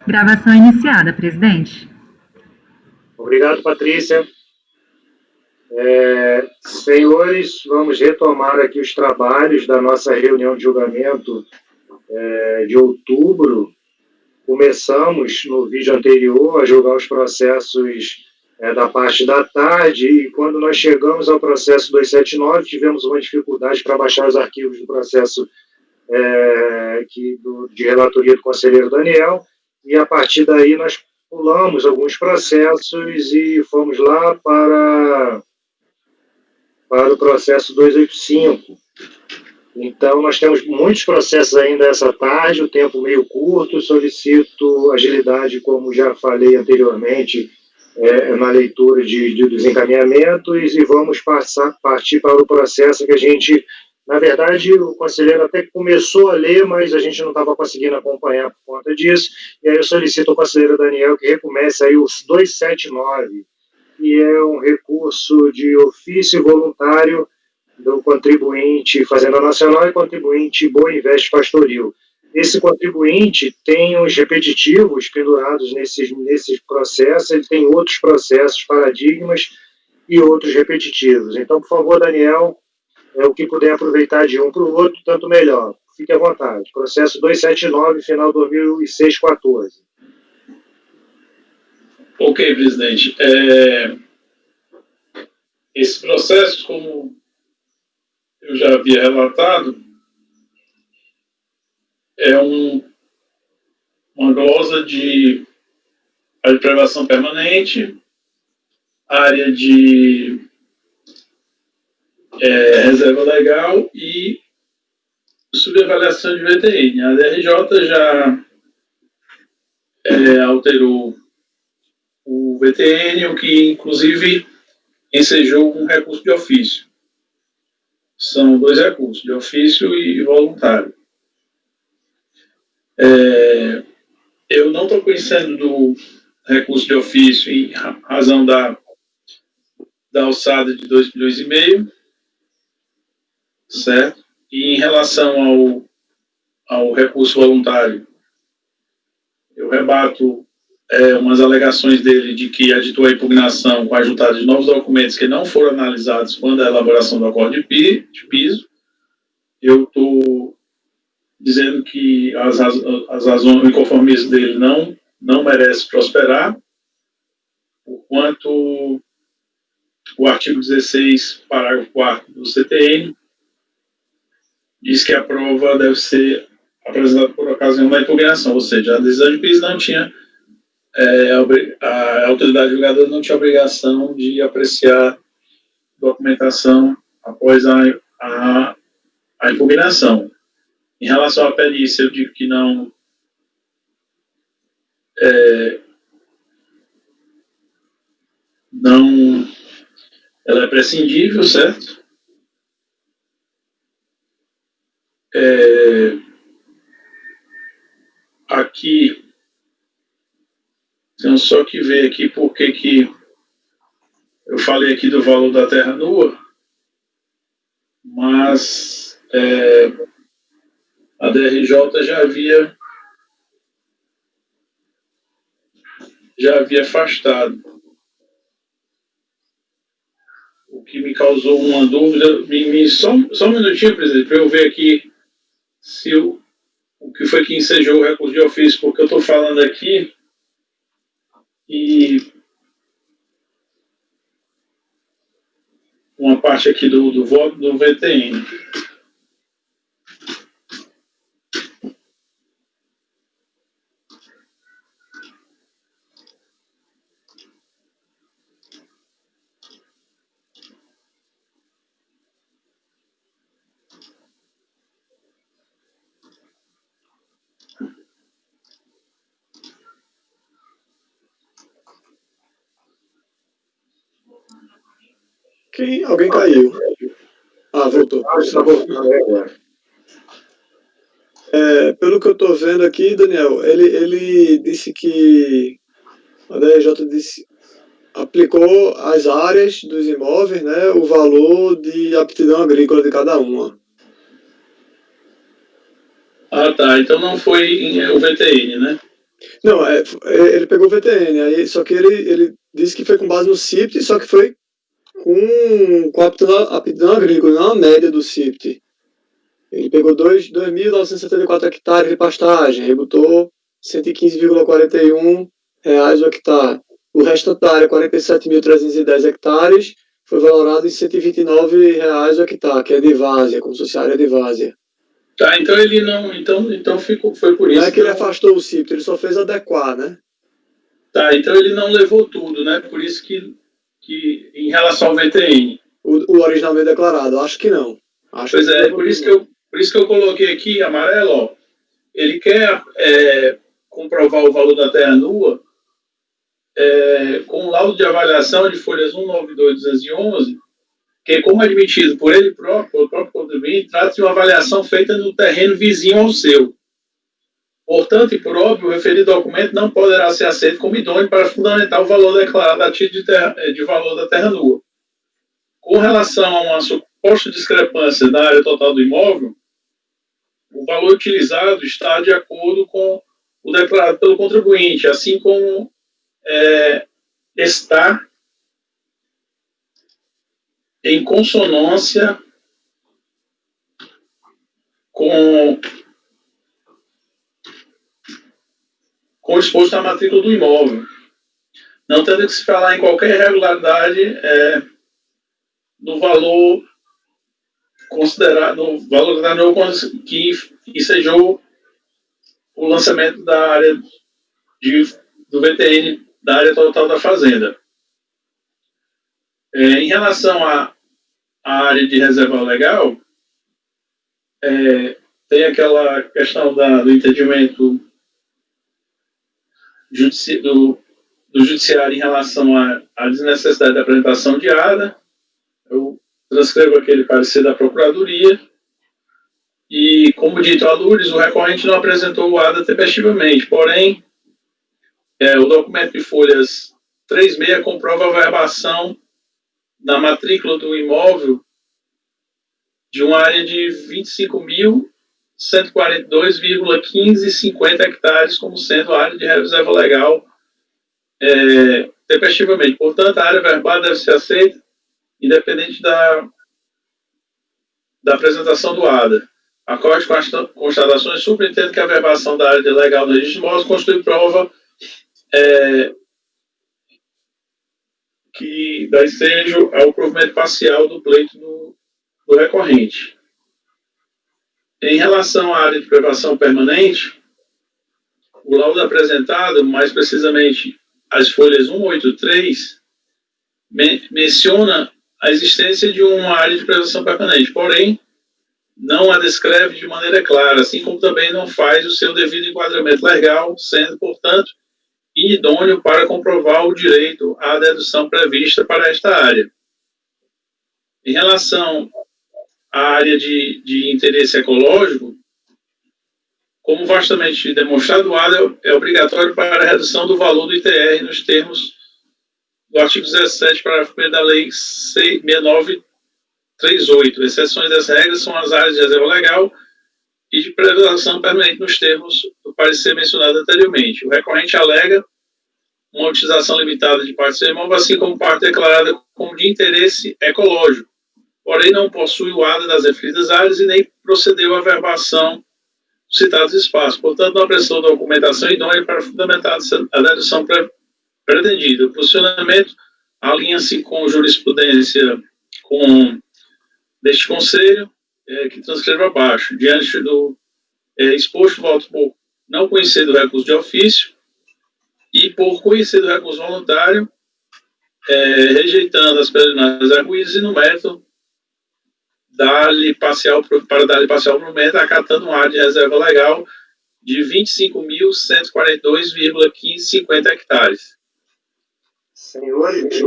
Gravação iniciada, presidente. Obrigado, Patrícia. Senhores, vamos retomar aqui os trabalhos da nossa reunião de julgamento de outubro. Começamos no vídeo anterior a julgar os processos da parte da tarde e quando nós chegamos ao processo 279 tivemos uma dificuldade para baixar os arquivos do processo de relatoria do conselheiro Daniel e a partir daí nós pulamos alguns processos e fomos lá para o processo 285. Então, nós temos muitos processos ainda essa tarde, o tempo meio curto, solicito agilidade, como já falei anteriormente, na leitura dos encaminhamentos e vamos partir para o processo que a gente, na verdade, o conselheiro até começou a ler, mas a gente não estava conseguindo acompanhar por conta disso, e aí eu solicito ao conselheiro Daniel que recomece aí os 279, que é um recurso de ofício voluntário do contribuinte Fazenda Nacional e contribuinte Boa Invest Pastoril. Esse contribuinte tem os repetitivos pendurados nesses processos, ele tem outros processos, paradigmas e outros repetitivos. Então, por favor, Daniel, o que puder aproveitar de um para o outro, tanto melhor. Fique à vontade. Processo 279, final 2006-14. Ok, presidente. Esse processo, como eu já havia relatado, é uma glosa de área de preservação permanente, área de reserva legal e subavaliação de VTN. A DRJ já alterou o VTN, o que inclusive ensejou um recurso de ofício. São dois recursos, de ofício e voluntário. Eu não estou conhecendo do recurso de ofício em razão da alçada de 2,5 milhões, certo? E em relação ao recurso voluntário, eu rebato umas alegações dele de que aditou a impugnação com a juntada de novos documentos que não foram analisados quando a elaboração do acordo de piso. Eu estou dizendo que as razões, o inconformismo dele não merece prosperar, porquanto o artigo 16, parágrafo 4º do CTN, diz que a prova deve ser apresentada por ocasião da impugnação, ou seja, a decisão de piso não tinha, a autoridade julgadora não tinha obrigação de apreciar documentação após a impugnação. Em relação à perícia, eu digo que não ela é prescindível, certo? Aqui, então só que ver aqui porque que eu falei aqui do valor da terra nua, mas a DRJ já havia afastado. O que me causou uma dúvida, só um minutinho, presidente, para eu ver aqui se o que foi que ensejou o recurso de ofício, porque eu estou falando aqui e uma parte aqui do voto do VTN. Alguém caiu. Voltou. Pelo que eu estou vendo aqui, Daniel, ele disse que a DRJ aplicou às áreas dos imóveis, né, o valor de aptidão agrícola de cada uma. Ah, tá. Então não foi o VTN, né? Não, ele pegou o VTN, aí, só que ele disse que foi com base no CIPT, só que foi com a aptidão agrícola, não a média do CIPT. Ele pegou 2.974 hectares de pastagem, aí botou 115,41 reais o hectare. O resto da área, 47.310 hectares, foi valorado em 129 reais o hectare, que é de várzea, como se fosse área de várzea. Tá, então ele não. Então foi por isso. Não é que ele afastou o CIPT, ele só fez adequar, né? Tá, então ele não levou tudo, né? Por isso que em relação ao VTN. O originalmente declarado, acho que não. Pois é, por isso que eu coloquei aqui amarelo, ó. Ele quer comprovar o valor da terra nua com o laudo de avaliação de folhas 192.211, que, como admitido por ele próprio, pelo próprio contribuinte, trata de uma avaliação feita no terreno vizinho ao seu. Portanto, e por óbvio, o referido documento não poderá ser aceito como idôneo para fundamentar o valor declarado a título de valor da terra nua. Com relação a uma suposta discrepância da área total do imóvel, o valor utilizado está de acordo com o declarado pelo contribuinte, assim como está em consonância com o exposto na matrícula do imóvel, não tendo que se falar em qualquer irregularidade no valor considerado, no valor da que ensejou o lançamento da área do VTN, da área total da fazenda. Em relação à área de reserva legal, tem aquela questão do entendimento do judiciário em relação à desnecessidade da apresentação de ADA. Eu transcrevo aquele parecer da Procuradoria e, como dito a Lourdes, o recorrente não apresentou o ADA tempestivamente, porém, o documento de folhas 36 comprova a verbação na matrícula do imóvel de uma área de 25.142,1550 hectares como sendo área de reserva legal tempestivamente. Portanto, a área verbal deve ser aceita independente da apresentação do ADA. A Corte com as constatações subentende que a verbação da área legal no registro de imóveis constitui prova que dá ensejo ao provimento parcial do pleito do recorrente. Em relação à área de privação permanente, o laudo apresentado, mais precisamente as folhas 183, menciona a existência de uma área de privação permanente, porém, não a descreve de maneira clara, assim como também não faz o seu devido enquadramento legal, sendo, portanto, inidôneo para comprovar o direito à dedução prevista para esta área. Em relação à área de interesse ecológico, como vastamente demonstrado, o ADA é obrigatório para a redução do valor do ITR nos termos do artigo 17, parágrafo 1 da Lei 6938. Exceções dessa regra são as áreas de reserva legal e de preservação permanente nos termos do parecer mencionado anteriormente. O recorrente alega uma utilização limitada de parte do seu imóvel, assim como parte declarada como de interesse ecológico, porém não possui o ADA das referidas áreas e nem procedeu à verbação dos citados espaços. Portanto, não apresentou documentação idônea para fundamentar a dedução pretendida. O posicionamento alinha-se com jurisprudência deste Conselho, que transcrevo abaixo. Diante do exposto, voto por não conhecer do recurso de ofício e por conhecer do recurso voluntário, rejeitando as preliminares arguídas e no mérito dar-lhe parcial provimento, acatando uma área de reserva legal de 25.142,1550 hectares. Senhores,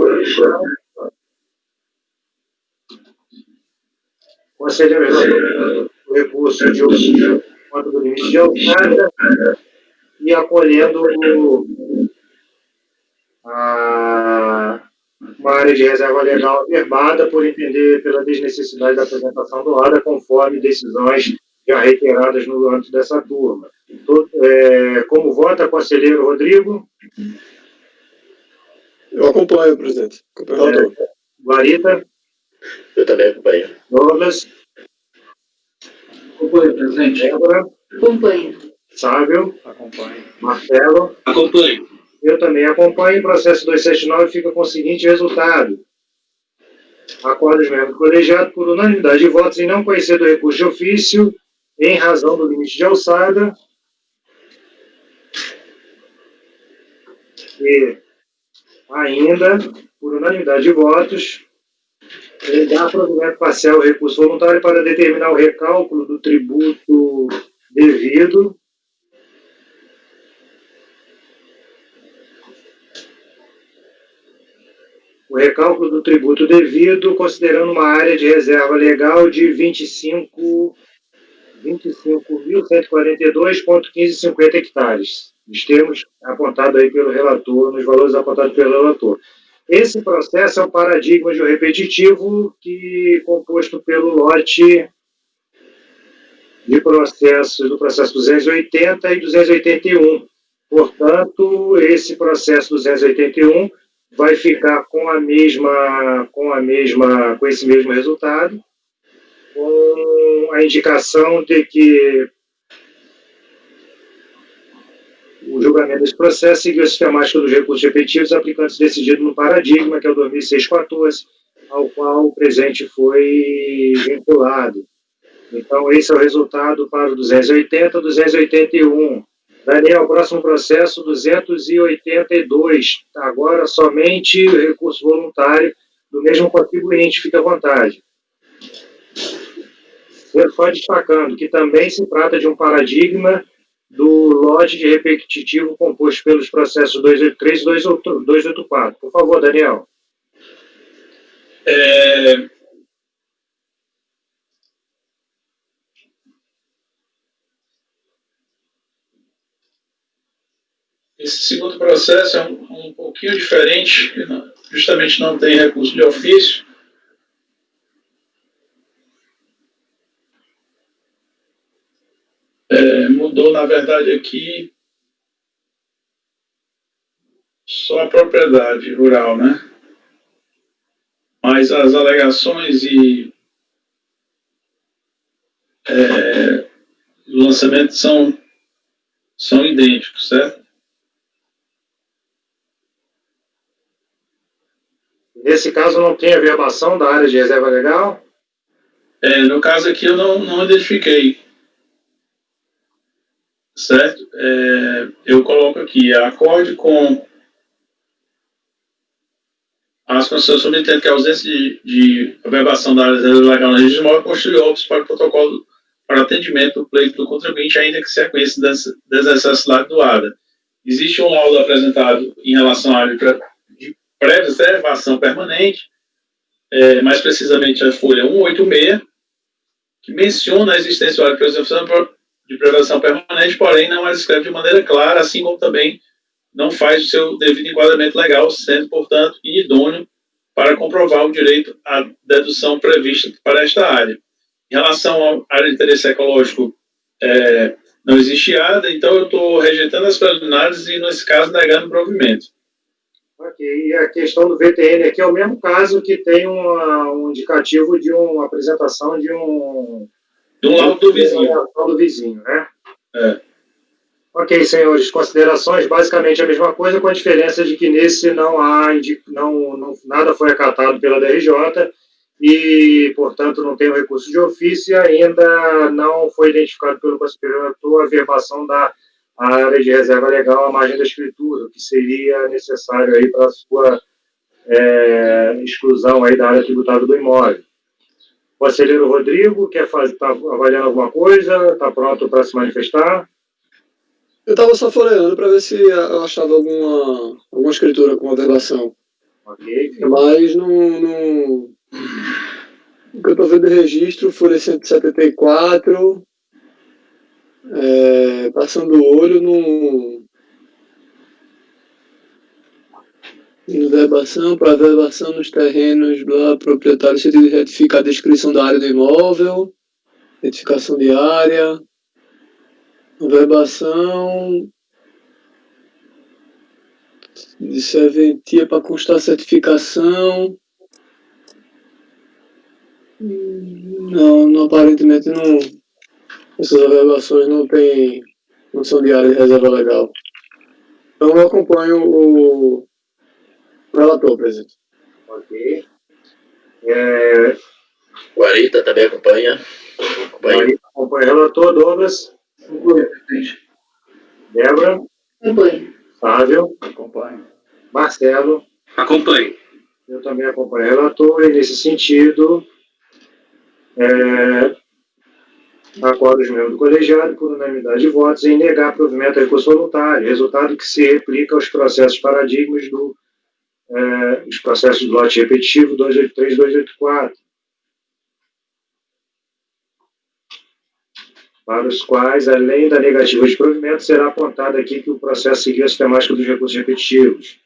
considerando o recurso de ofício contra o limite de alçada e acolhendo uma área de reserva legal averbada por entender pela desnecessidade da apresentação do ADA, conforme decisões já reiteradas no âmbito dessa turma. Como vota, conselheiro Rodrigo? Eu acompanho, presidente. Acompanho o relator. Guarita? Eu também acompanho. Douglas? Acompanho, presidente. Débora? Acompanho. Sávio? Acompanho. Marcelo? Acompanho. Eu também acompanho. O processo 279 fica com o seguinte resultado. Acorda os membros do colegiado por unanimidade de votos em não conhecer do recurso de ofício, em razão do limite de alçada, e ainda, por unanimidade de votos, dar provimento parcial ao recurso voluntário para determinar o recálculo do tributo devido considerando uma área de reserva legal de 25.142,1550 hectares. Os termos apontados aí pelo relator, nos valores apontados pelo relator. Esse processo é um paradigma de um repetitivo composto pelo lote de processos, do processo 280 e 281. Portanto, esse processo 281 vai ficar com esse mesmo resultado, com a indicação de que o julgamento desse processo seguiu a sistemática dos recursos repetitivos, aplicando-se decidido no paradigma, que é o 2006-14, ao qual o presente foi vinculado. Então, esse é o resultado para o 280 e 281. Daniel, próximo processo, 282. Agora, somente o recurso voluntário do mesmo contribuinte, fica à vontade. Só destacando que também se trata de um paradigma do lote de repetitivo composto pelos processos 283 e 284. Por favor, Daniel. Esse segundo processo é um pouquinho diferente, justamente não tem recurso de ofício. Mudou, na verdade, aqui só a propriedade rural, né? Mas as alegações e o lançamento são idênticos, certo? Nesse caso, não tem averbação da área de reserva legal? No caso aqui, eu não identifiquei, certo? Eu coloco aqui, acorde com as condições subentendendo que a ausência de averbação da área de reserva legal na registro imóvel constitui óbitos para o protocolo para atendimento do pleito do contribuinte, ainda que sequência das necessidades do ADA. Existe um laudo apresentado em relação à área de preservação permanente, mais precisamente a folha 186, que menciona a existência da área de preservação permanente, porém não a descreve de maneira clara, assim como também não faz o seu devido enquadramento legal, sendo, portanto, idôneo para comprovar o direito à dedução prevista para esta área. Em relação à área de interesse ecológico, não existe ADA, então eu estou rejeitando as preliminares e, nesse caso, negando o provimento. Ok, e a questão do VTN aqui é o mesmo caso que tem um indicativo de uma apresentação de um laudo do vizinho, né? Ok, senhores, considerações, basicamente a mesma coisa, com a diferença de que nesse nada foi acatado pela DRJ e, portanto, não tem o recurso de ofício e ainda não foi identificado pelo conselheiro a averbação da área de reserva legal à margem da escritura, o que seria necessário aí para a sua exclusão aí da área tributável do imóvel. Conselheiro Rodrigo, está avaliando alguma coisa? Está pronto para se manifestar? Eu estava só folheando para ver se eu achava alguma escritura com averbação. Ok. Mas no que eu estou vendo de registro, folha 174, passando o olho no verbação, para verbação nos terrenos do proprietário, sentido de retificar a descrição da área do imóvel. identificação de área, averbação de serventia para constar certificação. Não, aparentemente não. Essas averbações não são de área de reserva legal. Então eu acompanho o relator, presidente. Ok. O Arita também acompanha. Acompanha. Acompanha o relator. Douglas. Débora. Acompanho. Fábio. Acompanho. Marcelo. Acompanho. Eu também acompanho o relator, e nesse sentido, acordo os membros do colegiado por unanimidade de votos em negar provimento a recurso voluntário, resultado que se replica aos processos paradigmas os processos do lote repetitivo 283 e 284, para os quais, além da negativa de provimento, será apontado aqui que o processo seguiu a sistemática dos recursos repetitivos.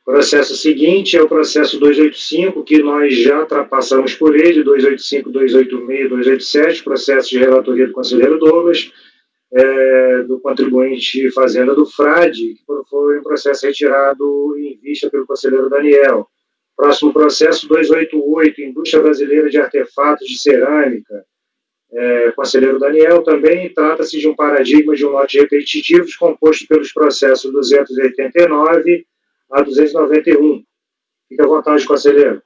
O processo seguinte é o processo 285, que nós já passamos por ele, 285, 286, 287, processo de relatoria do conselheiro Douglas, do contribuinte Fazenda do Frade, que foi um processo retirado em vista pelo conselheiro Daniel. Próximo processo, 288, Indústria Brasileira de Artefatos de Cerâmica, conselheiro Daniel, também trata-se de um paradigma de um lote repetitivo composto pelos processos 289 a 291. Fique à vontade, conselheiro.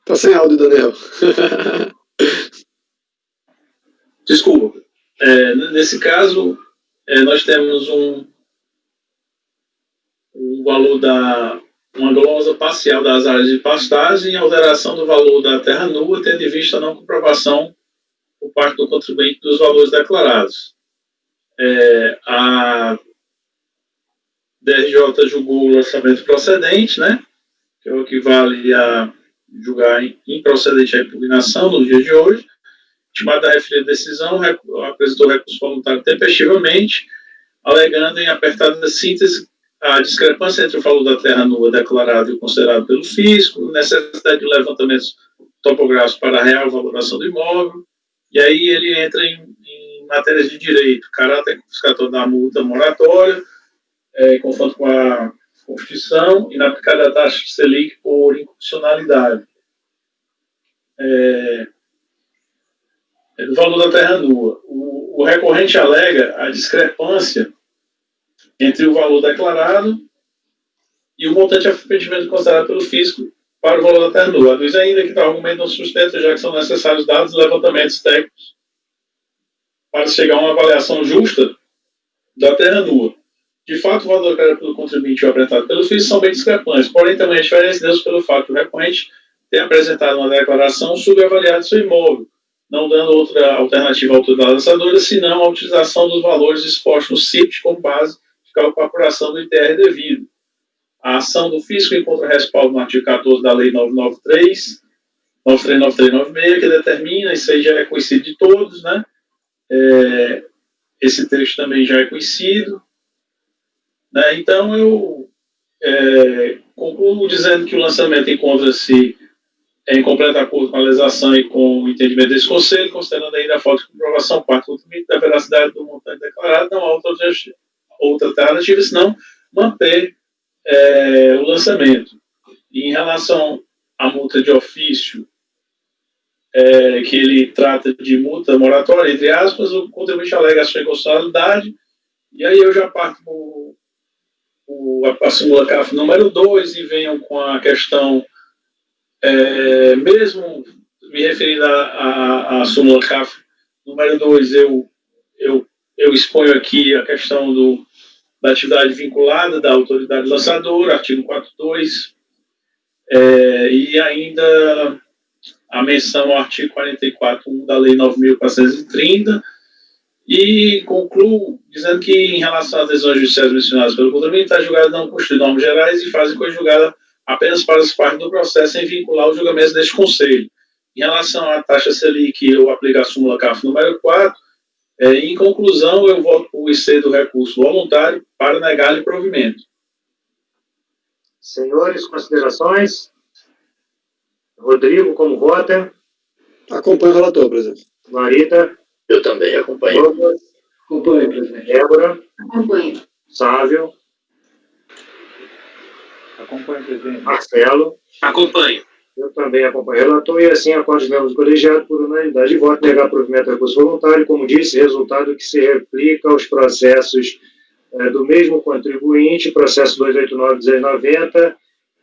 Tá sem áudio, Daniel. Desculpa. Nesse caso, nós temos um valor uma glosa parcial das áreas de pastagem e alteração do valor da terra nua, tendo em vista a não comprovação por parte do contribuinte dos valores declarados. A DRJ julgou o lançamento procedente, né, que é o que vale a julgar improcedente a impugnação no dia de hoje. Intimada a referida decisão, apresentou recurso voluntário tempestivamente, alegando em apertada síntese a discrepância entre o valor da terra nua declarado e considerado pelo fisco, necessidade de levantamentos topográficos para a real valoração do imóvel, e aí ele entra em matérias de direito, caráter confiscatório da multa moratória, confronto com a Constituição, inaplicada a taxa de Selic por inconstitucionalidade. Do valor da terra nua. O recorrente alega a discrepância entre o valor declarado e o montante de arrependimento considerado pelo fisco para o valor da terra nua. Diz ainda que tal argumento não sustenta, já que são necessários dados e levantamentos técnicos para chegar a uma avaliação justa da terra nua. De fato, o valor declarado pelo contribuinte e apresentado pelo fisco são bem discrepantes, porém também a diferença deu-se pelo fato que o recorrente tem apresentado uma declaração subavaliada de seu imóvel, não dando outra alternativa à autoridade lançadora, senão a utilização dos valores expostos no CIPT como base de cálculo para apuração do ITR devido. A ação do fisco encontra respaldo no artigo 14 da Lei 939396, que determina, isso aí já é conhecido de todos, né? Esse texto também já é conhecido. Né? Então, eu concluo dizendo que o lançamento encontra-se em completo acordo com a legislação e com o entendimento desse Conselho, considerando ainda a falta de comprovação por parte do contribuinte da veracidade do montante declarado, não há outra alternativa, senão manter o lançamento. E em relação à multa de ofício, que ele trata de multa moratória, entre aspas, o contribuinte alega a sua inconstitucionalidade, e aí eu já parto a súmula CAF número 2 e venho com a questão, mesmo me referindo à súmula CAF número 2, eu exponho aqui a questão da atividade vinculada da autoridade lançadora, artigo 42, e ainda a menção ao artigo 44.1 da Lei 9.430, e concluo dizendo que, em relação às decisões judiciais mencionadas pelo contribuinte, a julgada não constitui normas gerais e fase conjugada apenas para as partes do processo em vincular os julgamentos deste Conselho. Em relação à taxa Selic, eu aplico a súmula CAF número 4. Em conclusão, eu voto por IC do recurso voluntário para negar-lhe provimento. Senhores, considerações? Rodrigo, como vota? Acompanho o relator, presidente. Marita? Eu também acompanho. Douglas? Acompanho, presidente. Débora? Acompanho. Sávio? Acompanho, presidente. Marcelo? Acompanho. Eu também acompanho o relator e assim acordo os membros do colegiado por unanimidade de voto negar provimento ao recurso voluntário, como disse, resultado que se replica aos processos do mesmo contribuinte, processo 289-290,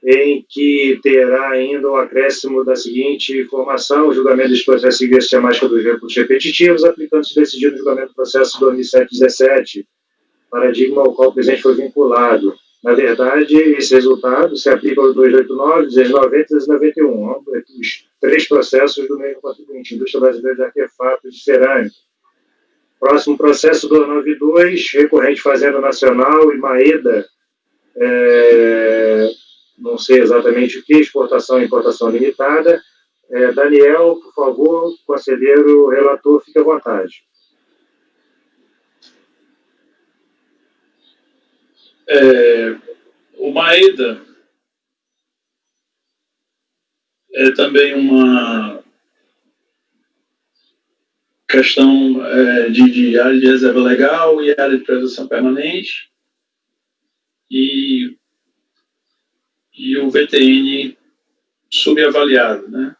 em que terá ainda o acréscimo da seguinte informação: o julgamento dos processos seguiu a sistemática dos recursos repetitivos, aplicando-se decidido no julgamento do processo 2007-17, paradigma ao qual o presidente foi vinculado. Na verdade, esse resultado se aplica aos 289, 290 e 291, os 3 processos do mesmo contribuinte, Indústria Brasileira de Artefatos de Cerâmica. Próximo processo 292, recorrente Fazenda Nacional e Maeda, não sei exatamente o que, exportação e importação limitada. Daniel, por favor, conselheiro relator, fique à vontade. O Maeda é também uma questão de área de reserva legal e área de preservação permanente, e o VTN subavaliado, né?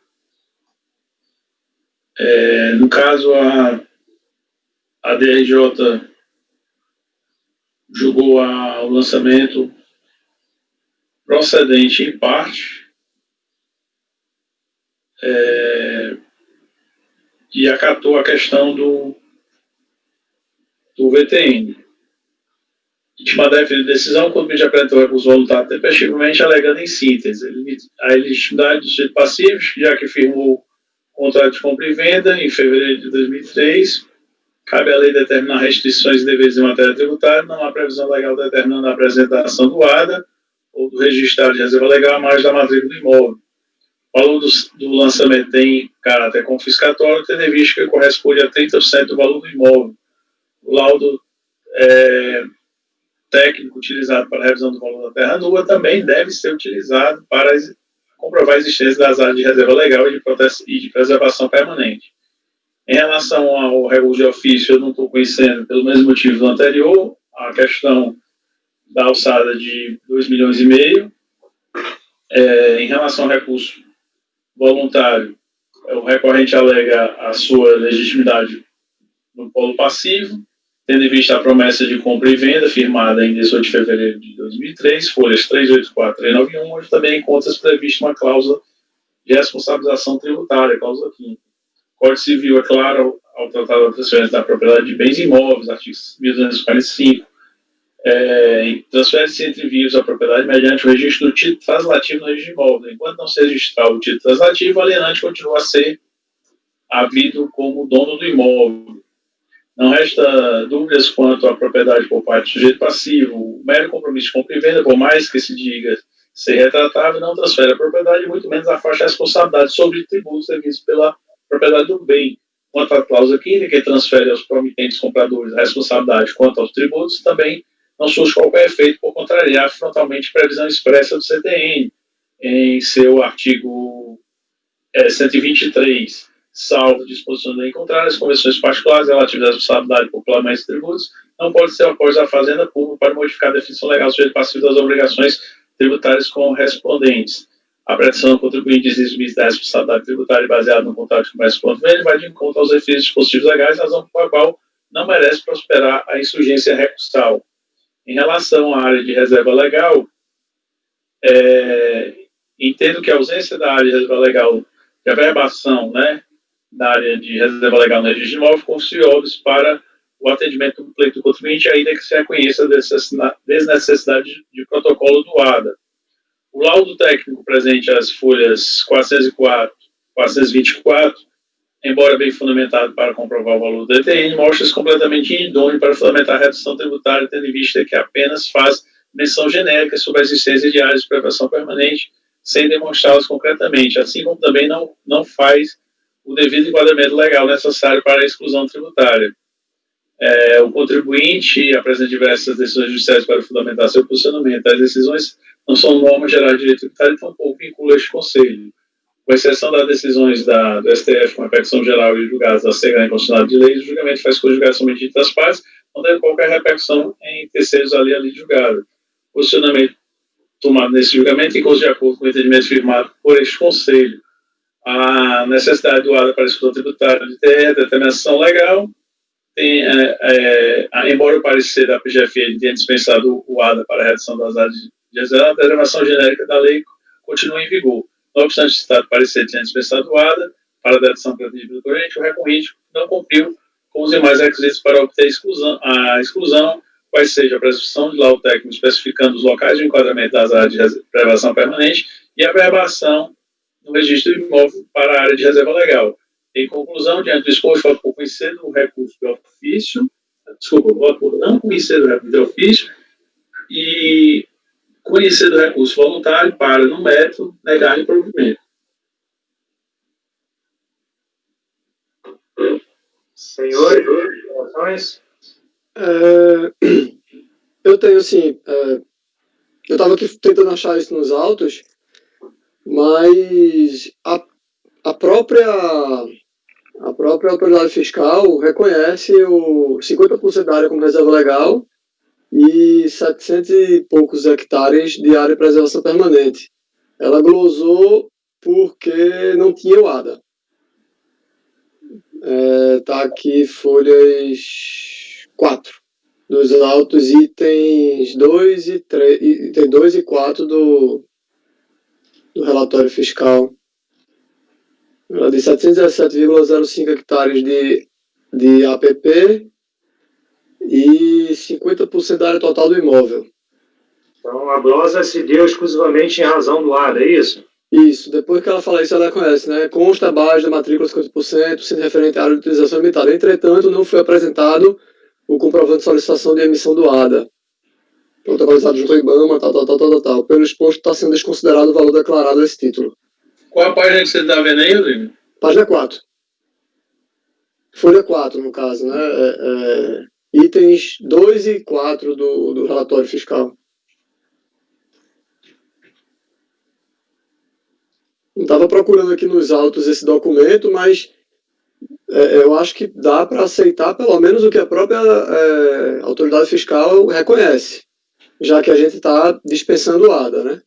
No caso, a DRJ julgou o lançamento procedente em parte, e acatou a questão do VTN. Última decisão, quando me apresentou o recurso voluntário tempestivamente, alegando em síntese a ilegitimidade dos direitos passivos, já que firmou o contrato de compra e venda em fevereiro de 2003. Cabe à lei determinar restrições e deveres em matéria tributária, não há previsão legal determinando a apresentação do ADA ou do registro de reserva legal à margem da matrícula do imóvel. O valor do lançamento tem caráter confiscatório, tendo em vista que corresponde a 30% do valor do imóvel. O laudo técnico utilizado para a revisão do valor da terra nua também deve ser utilizado para comprovar a existência das áreas de reserva legal e de preservação permanente. Em relação ao recurso de ofício, eu não estou conhecendo, pelo mesmo motivo do anterior, a questão da alçada de 2,5 milhões. Em relação ao recurso voluntário, o recorrente alega a sua legitimidade no polo passivo, tendo em vista a promessa de compra e venda firmada em 18 de fevereiro de 2003, folhas 384 e 391, onde também encontra-se prevista uma cláusula de responsabilização tributária, cláusula 5ª. O Código Civil é claro ao tratar da transferência da propriedade de bens imóveis, artigo 1245, transfere-se entre vios a propriedade mediante o registro do título translativo no registro de imóvel. Enquanto não se registrar o título translativo, o alienante continua a ser havido como dono do imóvel. Não resta dúvidas quanto à propriedade por parte do sujeito passivo. O mero compromisso de compra e venda, por mais que se diga ser retratável, não transfere a propriedade, muito menos afasta a responsabilidade sobre tributos devidos pela propriedade do bem. Quanto à cláusula 5ª, que transfere aos promitentes compradores a responsabilidade quanto aos tributos, também não surge qualquer efeito por contrariar frontalmente a previsão expressa do CTN, em seu artigo 123. Salvo disposições em contrário, as convenções particulares relativas à responsabilidade por pagamentos de tributos não podem ser apoios à Fazenda Pública para modificar a definição legal do sujeito passivo das obrigações tributárias correspondentes. A pretensão do contribuinte de exigir da responsabilidade tributária baseada no contrato de comércio com ele vai de encontro aos efeitos dispositivos legais, razão pela qual não merece prosperar a insurgência recursal. Em relação à área de reserva legal, entendo que a ausência da área de reserva legal, de averbação, né, da área de reserva legal no registro de imóvel, confere óbvios para o atendimento do pleito do contribuinte, ainda que se reconheça a desnecessidade de protocolo do ADA. O laudo técnico presente às folhas 404, 424, embora bem fundamentado para comprovar o valor do DTN, mostra-se completamente idôneo para fundamentar a redução tributária, tendo em vista que apenas faz menção genérica sobre a existência de áreas de preservação permanente, sem demonstrá-las concretamente, assim como também não faz o devido enquadramento legal necessário para a exclusão tributária. O contribuinte apresenta diversas decisões judiciais para fundamentar seu posicionamento. As decisões não são normas gerais de direito tributário e tampouco vinculam este Conselho. Com exceção das decisões do STF com repercussão geral e julgados da SEGA inconstitucional de leis, o julgamento faz conjugar somente entre as partes, não tendo qualquer repercussão em terceiros ali julgado. O posicionamento tomado nesse julgamento em curso de acordo com o entendimento firmado por este Conselho. A necessidade do ADA para a exclusão tributária de ter determinação legal, embora o parecer da PGFN tenha dispensado o ADA para a redução das áreas de reserva, a determinação genérica da lei continua em vigor. Não obstante o citado parecer tenha dispensado o ADA para a dedução pretendida do corrente, o recorrente não cumpriu com os demais requisitos para obter a exclusão, quais seja a prescrição de laudo técnico especificando os locais de enquadramento das áreas de preservação permanente e a verbação no registro do imóvel para a área de reserva legal. Em conclusão, diante do exposto, voto por conhecer do recurso de ofício, voto por não conhecer do recurso de ofício e conhecer do recurso voluntário para, no mérito, negar o provimento. Senhores, informações? Eu tenho, assim, eu estava aqui tentando achar isso nos autos, mas a própria autoridade fiscal reconhece o 50% da área como reserva legal e 700 e poucos hectares de área de preservação permanente. Ela glosou porque não tinha o ADA. Tá aqui folhas 4 dos autos, itens 2 e 3, item 2 e 4 do relatório fiscal. Ela diz 717,05 hectares de APP e 50% da área total do imóvel. Então, a glosa se deu exclusivamente em razão do ADA, é isso? Isso, depois que ela fala isso, ela conhece, né? Consta abaixo da matrícula 50%, sendo referente à área de utilização limitada. Entretanto, não foi apresentado o comprovante de solicitação de emissão do ADA. Protocolizado junto ao IBAMA, tal. Pelo exposto, está sendo desconsiderado o valor declarado desse título. Qual a página que você está vendo aí, Rodrigo? Página 4. Folha 4, no caso, né? Itens 2 e 4 do relatório fiscal. Não estava procurando aqui nos autos esse documento, mas eu acho que dá para aceitar pelo menos o que a própria autoridade fiscal reconhece, já que a gente está dispensando o ADA, né?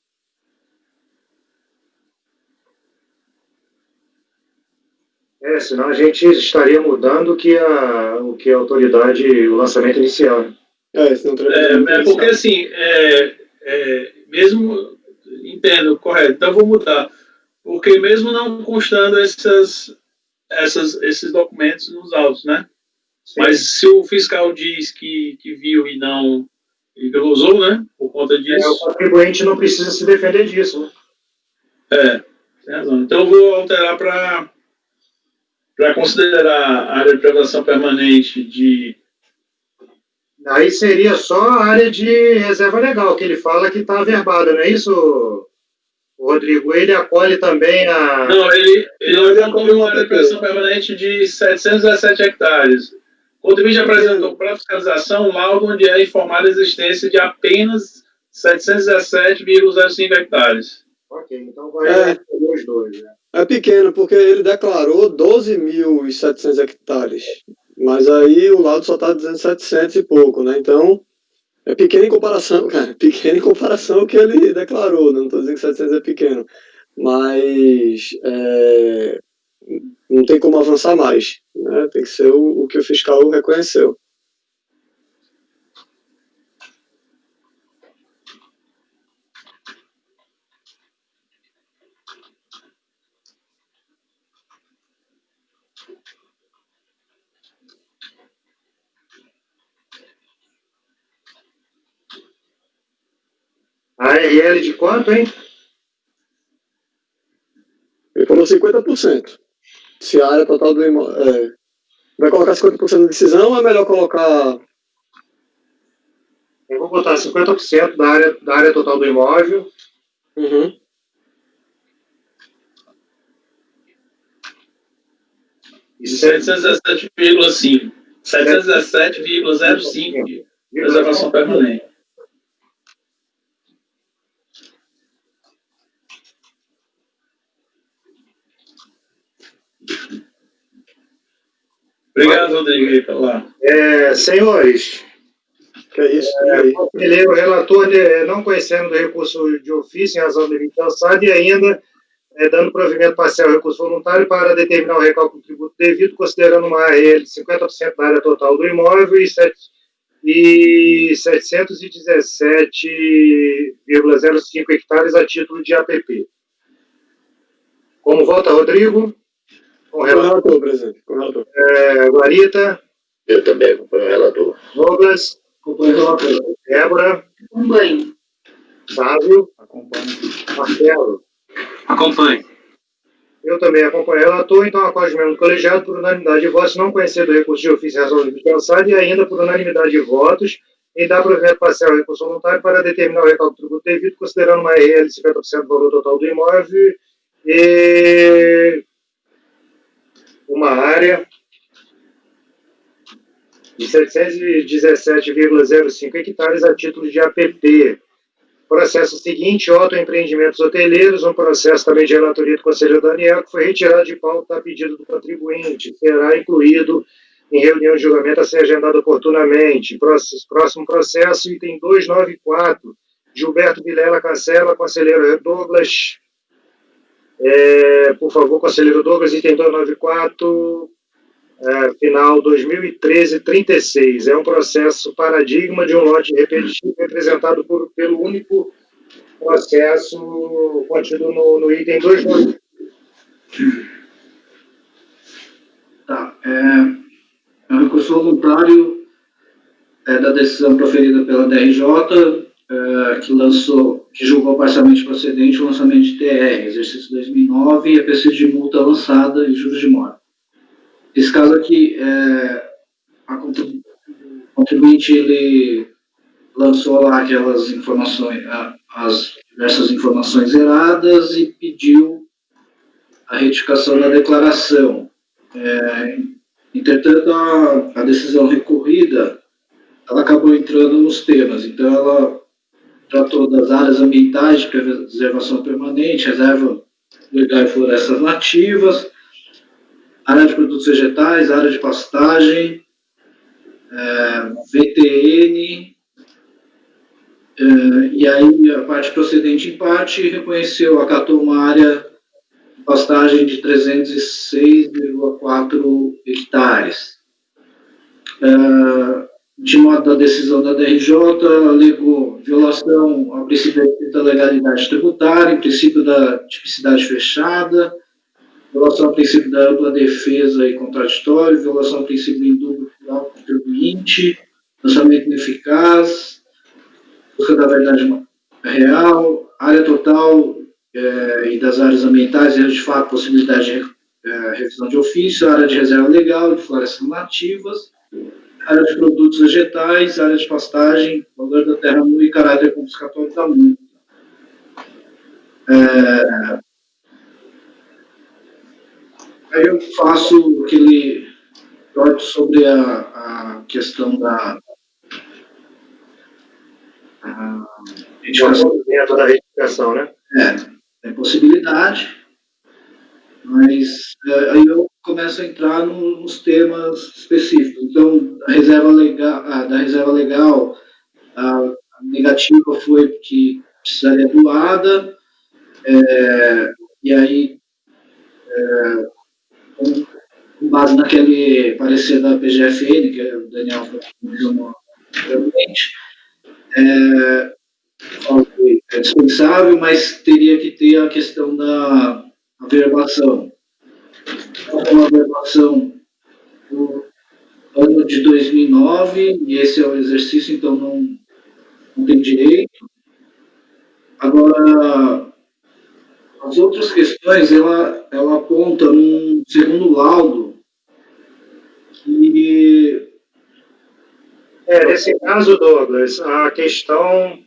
Senão a gente estaria mudando o que a autoridade, o lançamento inicial. Senão porque assim, mesmo, entendo, correto, então vou mudar, porque mesmo não constando esses documentos nos autos, né? Sim. Mas se o fiscal diz que viu e não glosou, né? Por conta disso. O contribuinte não precisa se defender disso, né? Tem razão. Então eu vou alterar para considerar a área de preservação permanente de... Aí seria só a área de reserva legal, que ele fala que está averbada, não é isso, Rodrigo? Ele acolhe também a... Não, ele acolhe uma área de preservação permanente de 717 hectares. O contribuinte apresentou para a fiscalização um laudo onde é informada a existência de apenas 717,05 hectares. Ok, então vai os dois, né? É pequeno, porque ele declarou 12.700 hectares, mas aí o laudo só está dizendo 700 e pouco, né? Então, é pequeno em comparação, cara, pequeno em comparação ao que ele declarou, não estou dizendo que 700 é pequeno, mas não tem como avançar mais, né? Tem que ser o que o fiscal reconheceu. A ARL de quanto, hein? Ele falou 50%. Se a área total do imóvel... vai colocar 50% de decisão ou é melhor colocar... Eu vou botar 50% da área total do imóvel. Uhum. E 717,5. 717,05 de preservação permanente. Obrigado, Rodrigo, aí, pela... Senhores, Que é isso? E aí? conselheiro relator, não conhecendo do recurso de ofício em razão do limite alçado e ainda dando provimento parcial ao recurso voluntário para determinar o recálculo do tributo devido, considerando uma ARL de 50% da área total do imóvel e 717,05 hectares a título de APP. Como vota, Rodrigo? Com Com o relator. relator, presidente. Com o relator. Guarita, Eu também acompanho o relator. Douglas, Acompanho o relator. Débora, Acompanho. Sávio, Acompanho. Marcelo. Acompanho. Eu também acompanho o relator, então acordo mesmo do colegiado por unanimidade de votos, não conhecer do recurso de ofício em razão do limite alçado e ainda por unanimidade de votos em dar provimento parcial ao recurso voluntário para determinar o recálculo do tributo devido, considerando uma RL de 50% do valor total do imóvel e uma área de 717,05 hectares a título de APP. Processo seguinte, autoempreendimentos hoteleiros, um processo também de relatoria do conselheiro Daniel, que foi retirado de pauta a pedido do contribuinte, será incluído em reunião de julgamento a ser agendado oportunamente. Próximo processo, item 294, Gilberto Vilela Cancela, conselheiro Douglas. Por favor, conselheiro Douglas, item 294, final 2013-36. É um processo paradigma de um lote repetitivo representado pelo único processo contido no item 2. Tá. É um recurso voluntário da decisão proferida pela DRJ, que julgou parcialmente procedente o lançamento de TR, exercício 2009, e a precisa de multa lançada e juros de mora. Esse caso aqui, o contribuinte ele lançou lá aquelas informações, as diversas informações erradas e pediu a retificação da declaração. Entretanto, a decisão recorrida, ela acabou entrando nos temas. Então, ela tratou das áreas ambientais de preservação permanente, reserva legal e florestas nativas, área de produtos vegetais, área de pastagem, VTN, e aí a parte procedente em parte acatou uma área de pastagem de 306,4 hectares. De modo da decisão da DRJ, alegou violação ao princípio da legalidade tributária, em princípio da tipicidade fechada, violação ao princípio da ampla defesa e contraditório, violação ao princípio do indúbio plural contribuinte, lançamento ineficaz, busca da verdade real, área total e das áreas ambientais, e de fato possibilidade de revisão de ofício, área de reserva legal, de florestas nativas, área de produtos vegetais, área de pastagem, valor da terra nua e caráter confiscatório da multa. Aí eu faço aquele corte sobre a questão da Da retificação, né? Tem possibilidade, mas aí eu começo a entrar nos temas específicos. Então, da reserva legal, a negativa foi que precisaria doada, e aí, com base naquele parecer da PGFN, que o Daniel mencionou anteriormente, é dispensável, mas teria que ter a questão da averbação. Uma averbação do ano de 2009, e esse é o exercício, então não tem direito. Agora, as outras questões, ela aponta num segundo laudo que Nesse caso, Douglas, a questão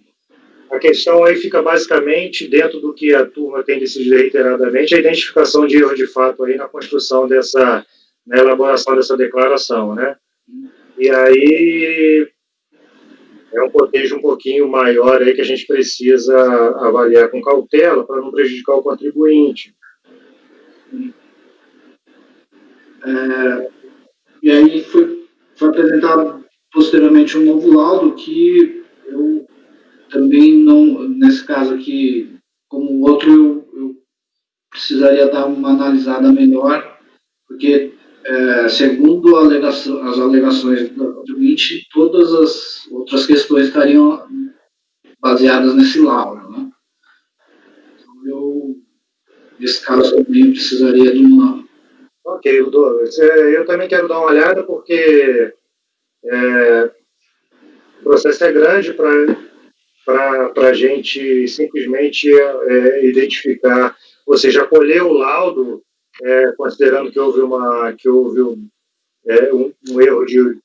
aí fica basicamente dentro do que a turma tem decidido reiteradamente, a identificação de erro de fato aí na construção na elaboração dessa declaração, né? E aí é um cotejo um pouquinho maior aí que a gente precisa avaliar com cautela para não prejudicar o contribuinte. E aí foi apresentado posteriormente um novo laudo que eu também não, nesse caso aqui, como o outro, eu precisaria dar uma analisada melhor, porque, segundo as alegações do contribuinte, todas as outras questões estariam baseadas nesse laudo, né? Então, nesse caso, também precisaria de uma... Ok, Douglas. Eu também quero dar uma olhada, porque o processo é grande para a gente simplesmente identificar, ou seja, acolher o laudo, considerando que houve um erro de,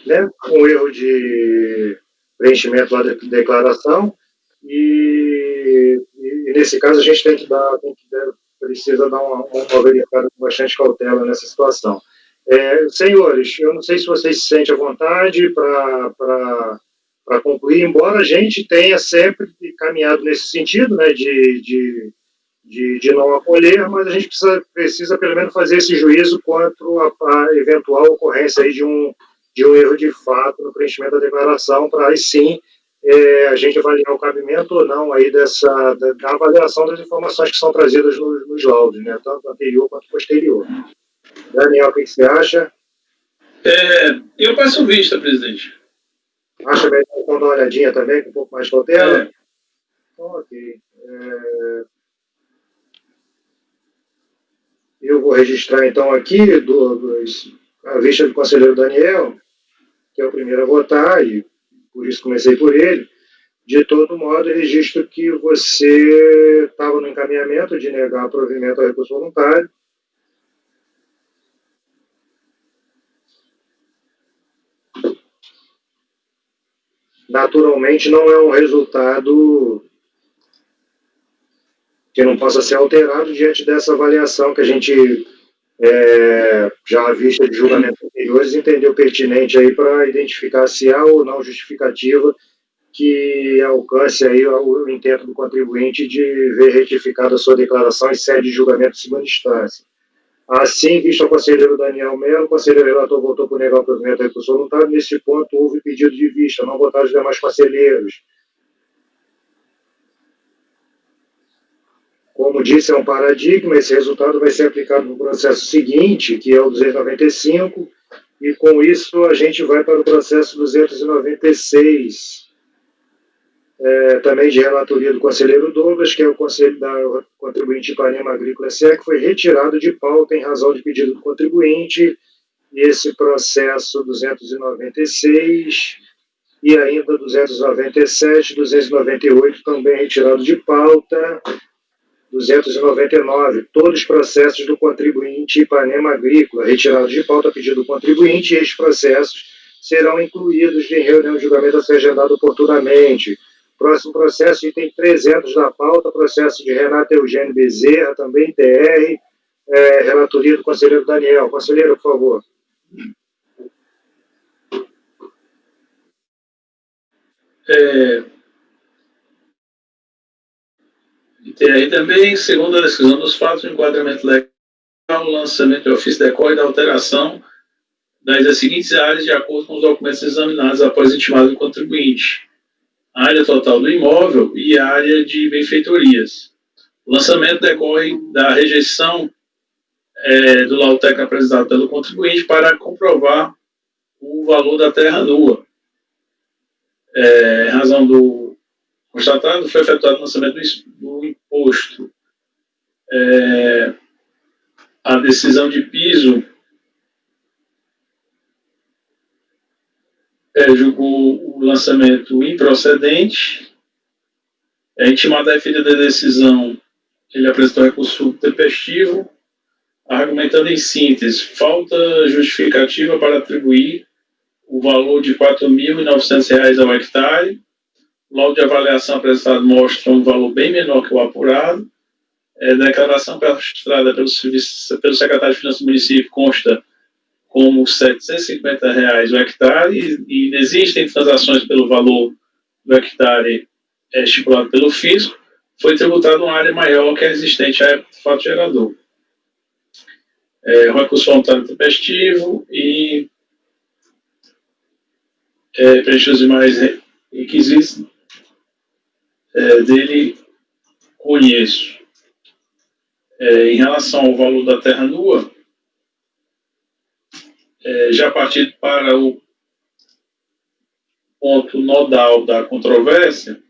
né, um erro de preenchimento lá da declaração, e nesse caso a gente precisa dar uma verificada com bastante cautela nessa situação. Senhores, eu não sei se vocês se sentem à vontade para concluir, embora a gente tenha sempre caminhado nesse sentido, né, de não acolher, mas a gente precisa pelo menos fazer esse juízo quanto a eventual ocorrência aí de um erro de fato no preenchimento da declaração, para aí sim a gente avaliar o cabimento ou não aí da avaliação das informações que são trazidas nos laudos, né, tanto anterior quanto posterior. Daniel, o que você acha? Eu passo vista, presidente. Acha melhor dar uma olhadinha também, com um pouco mais de cautela? Ok. Eu vou registrar então aqui a vista do conselheiro Daniel, que é o primeiro a votar, e por isso comecei por ele. De todo modo, eu registro que você estava no encaminhamento de negar provimento ao recurso voluntário. Naturalmente, não é um resultado que não possa ser alterado diante dessa avaliação que a gente, já à vista de julgamentos anteriores, entendeu pertinente aí para identificar se há ou não justificativa que alcance aí o intento do contribuinte de ver retificada a sua declaração em sede de julgamento de segunda instância. Assim, visto ao conselheiro Daniel Melo, o conselheiro relator votou por negar o provimento do recurso voluntário. Nesse ponto, houve pedido de vista, não votaram os demais conselheiros. Como disse, é um paradigma, esse resultado vai ser aplicado no processo seguinte, que é o 295, e com isso a gente vai para o processo 296, também de relatoria do conselheiro Douglas, que é o conselho da contribuinte Ipanema Agrícola S.A., que foi retirado de pauta em razão de pedido do contribuinte, e esse processo 296 e ainda 297, 298 também retirado de pauta, 299, todos os processos do contribuinte Ipanema Agrícola, retirados de pauta a pedido do contribuinte, e estes processos serão incluídos em reunião de julgamento a ser agendado oportunamente. Próximo processo, item 300 da pauta, processo de Renato Eugênio Bezerra, também TR, relatoria do conselheiro Daniel. Conselheiro, por favor. TR também, segundo a decisão dos fatos, o enquadramento legal, o lançamento de ofício decorre da alteração das seguintes áreas de acordo com os documentos examinados após intimado do contribuinte: a área total do imóvel e a área de benfeitorias. O lançamento decorre da rejeição do laudo técnico apresentado pelo contribuinte para comprovar o valor da terra nua. Em razão do constatado, foi efetuado o lançamento do imposto. A decisão de piso julgou o lançamento improcedente. Intimado a efeito da decisão, ele apresentou recurso tempestivo, argumentando em síntese falta justificativa para atribuir o valor de R$ 4.900 ao hectare. O laudo de avaliação apresentado mostra um valor bem menor que o apurado. A declaração registrada pelo secretário de Finanças do município consta como R$ 750 o hectare e existem transações pelo valor do hectare estipulado pelo fisco. Foi tributada uma área maior que a existente à época do fato gerador. O recurso voluntário tempestivo e preencher os demais requisitos dele conheço. Em relação ao valor da terra nua, já partindo para o ponto nodal da controvérsia,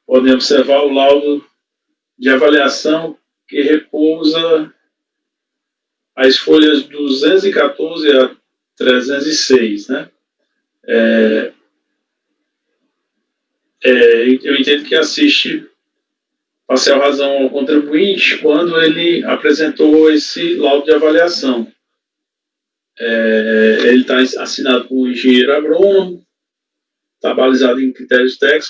podem observar o laudo de avaliação que repousa as folhas 214 a 306, né? Eu entendo que assiste parcial razão ao contribuinte quando ele apresentou esse laudo de avaliação. Ele está assinado por um engenheiro agrônomo, está balizado em critérios técnicos,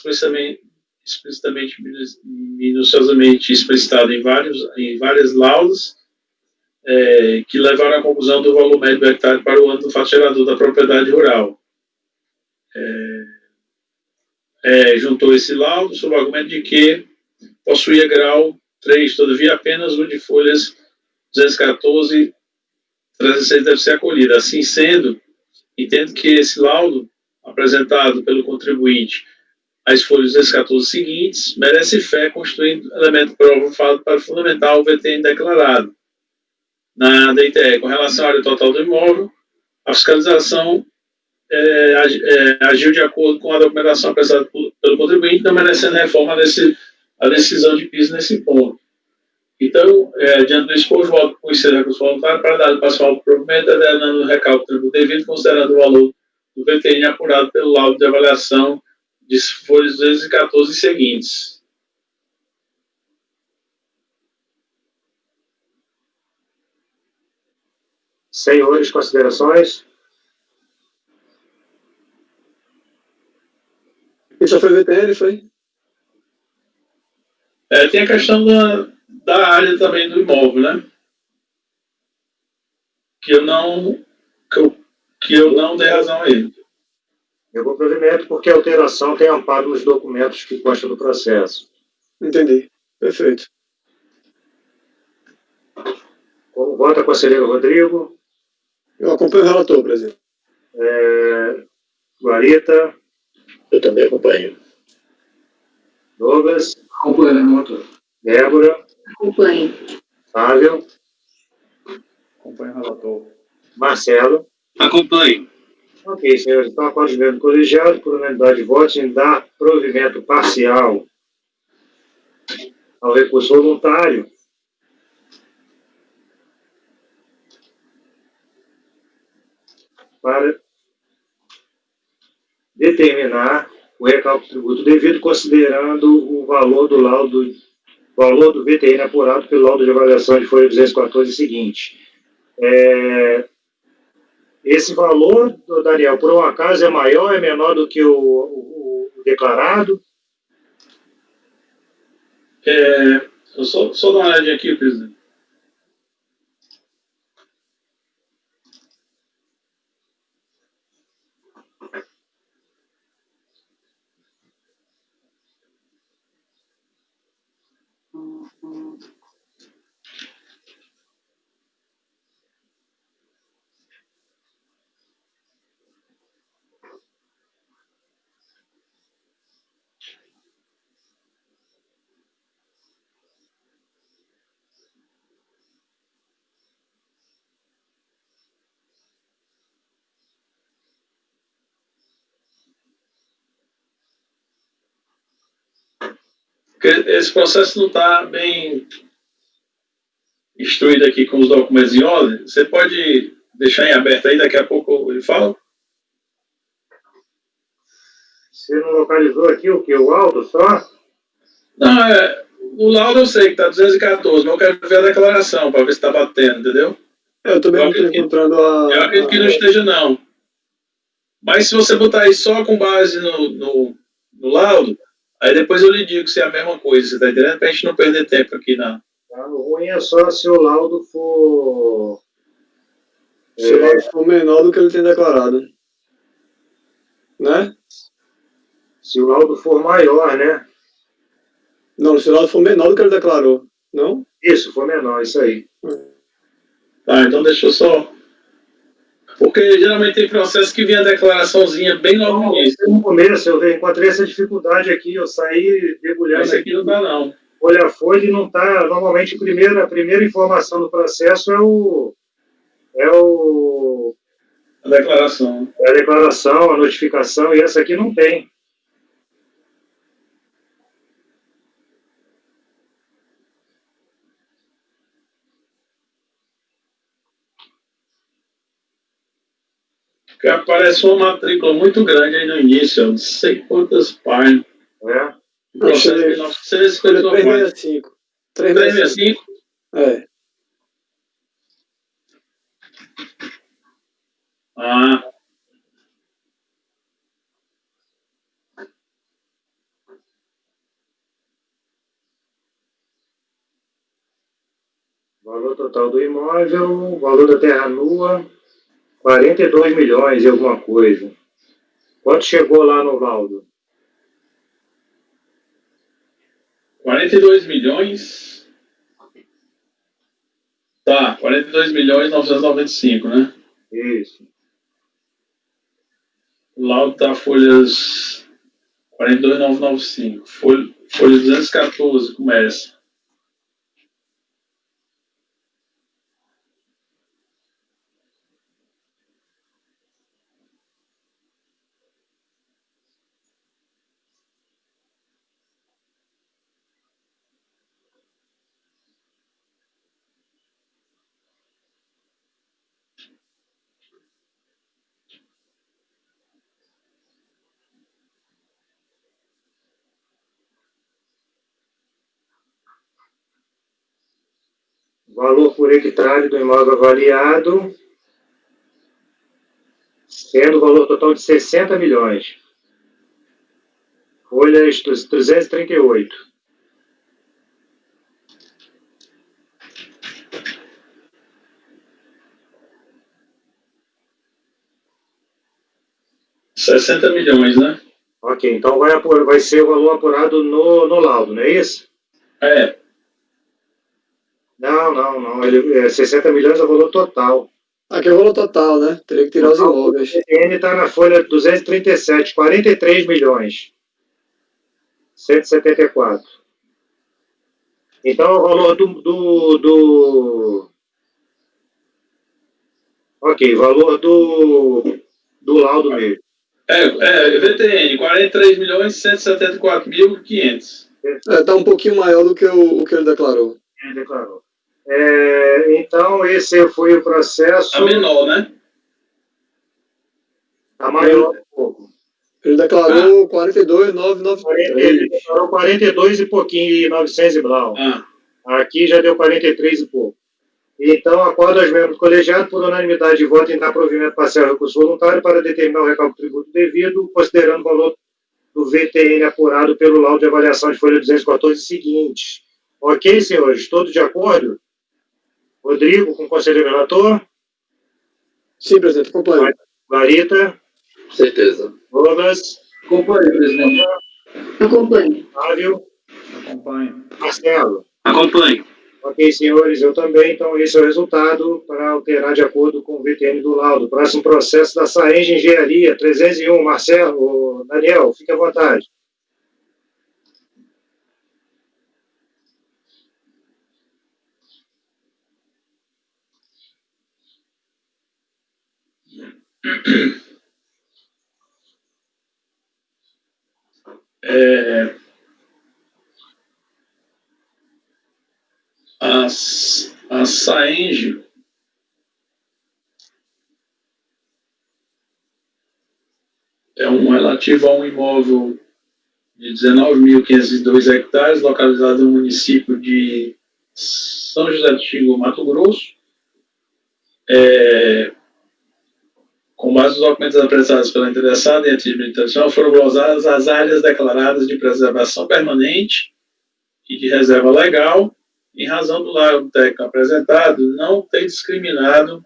explicitamente, minuciosamente explicitado em várias laudas, que levaram à conclusão do valor médio do hectare para o ano do fato gerador da propriedade rural. Juntou esse laudo sob o argumento de que possuía grau 3, todavia apenas o de folhas 214 306 deve ser acolhido. Assim sendo, entendo que esse laudo apresentado pelo contribuinte às folhas 214 seguintes merece fé, constituindo elemento provado para fundamentar o VTN declarado na DITE. Com relação à área total do imóvel, a fiscalização agiu de acordo com a documentação apresentada pelo contribuinte, não merecendo reforma a decisão de piso nesse ponto. Então, diante do exposto, volto a conhecer o recurso voluntário para dar passação ao provimento, determinando o recálculo do tributo devido, considerando o valor do VTN apurado pelo laudo de avaliação de folhas 214 seguintes. Senhores, considerações? Isso foi VTN, foi? Tem a questão da área também do imóvel, né? Que eu não dei razão a ele. Eu vou provimento porque a alteração tem amparo nos documentos que constam do processo. Entendi. Perfeito. Como vota, conselheiro Rodrigo? Eu acompanho o relator, presidente. Guarita? Eu também acompanho. Douglas? Acompanho, relator. Débora? Acompanhe. Fábio? Acompanho o relator. Marcelo? Acompanho. Ok, senhores. Então, acordo de membro colegiado, por unanimidade de votos, em dar provimento parcial ao recurso voluntário para determinar o recálculo do tributo devido, considerando o valor do VTN apurado pelo laudo de avaliação de folha 214 seguinte. Esse valor, Daniel, por um acaso é maior, é menor do que o declarado? Eu só dar uma olhadinha aqui, presidente. Porque esse processo não está bem instruído aqui com os documentos em ordem. Você pode deixar em aberto aí, daqui a pouco ele fala? Você não localizou aqui o que? O alto só? Não, o laudo eu sei que está 214, mas eu quero ver a declaração para ver se está batendo, entendeu? Eu também não estou encontrando a... Eu acredito que não esteja, não. Mas se você botar aí só com base no laudo, aí depois eu lhe digo se é a mesma coisa, você tá entendendo? Pra gente não perder tempo aqui na... O ruim é só se o laudo for... Se o laudo for menor do que ele tem declarado. Né? Se o laudo for maior, né? Não, se o laudo for menor do que ele declarou. Não? Isso, for menor, isso aí. Tá, então deixa eu só... Porque geralmente tem processo que vem a declaraçãozinha bem logo no início. No começo eu encontrei essa dificuldade aqui, eu saí debulhando. Esse aqui não dá, não. Folha a folha e não está. Normalmente a primeira informação do processo A declaração. é a declaração, a notificação, e essa aqui não tem. Porque aparece uma matrícula muito grande aí no início, eu não sei quantas páginas. Né? O processo de 1959 páginas. 365. 365? É. Ah, Valor total do imóvel, valor da terra nua, 42 milhões e alguma coisa. Quanto chegou lá no laudo? 42 milhões. Tá, 42 milhões 995, né? Isso. O laudo tá folhas 42.995. Folha 214 começa. Valor por hectare do imóvel avaliado, sendo o valor total de 60 milhões. Folhas 338. R$ 60 milhões, né? Ok, então vai ser o valor apurado no laudo, não é isso? É. Não. 60 milhões é o valor total. Aqui é o valor total, né? Teria que tirar os imóveis. O PN está na folha 237, 43 milhões. 174. Então, o valor Ok, valor do laudo mesmo. VTN, 43.174.500. Tá um pouquinho maior do que o que ele declarou. Ele declarou. Então, esse foi o processo. A menor, né? A maior um pouco. Ele declarou 42.993. Ele declarou 42 e pouquinho, e 900 e blau. Aqui já deu 43 e pouco. Então, acordo aos membros do colegiado, por unanimidade de voto, em dar provimento parcial ao recurso voluntário para determinar o recálculo do tributo devido, considerando o valor do VTN apurado pelo laudo de avaliação de folha 214 seguinte. Ok, senhores? Todos de acordo? Rodrigo, com o conselheiro relator? Sim, presidente, acompanho. Clarita? Certeza. Douglas? Acompanhe, presidente. Acompanho. Flávio? Acompanho. Marcelo? Acompanho. Ok, senhores, eu também. Então, esse é o resultado para alterar de acordo com o VTN do laudo. Próximo processo da Saenge Engenharia, 301. Marcelo, Daniel, fique à vontade. A Saenge é relativo a um imóvel de 19.502 hectares, localizado no município de São José do Xingu, Mato Grosso. com base nos documentos apresentados pela interessada e a título internacional, foram glosadas as áreas declaradas de preservação permanente e de reserva legal, em razão do laudo técnico apresentado não ter discriminado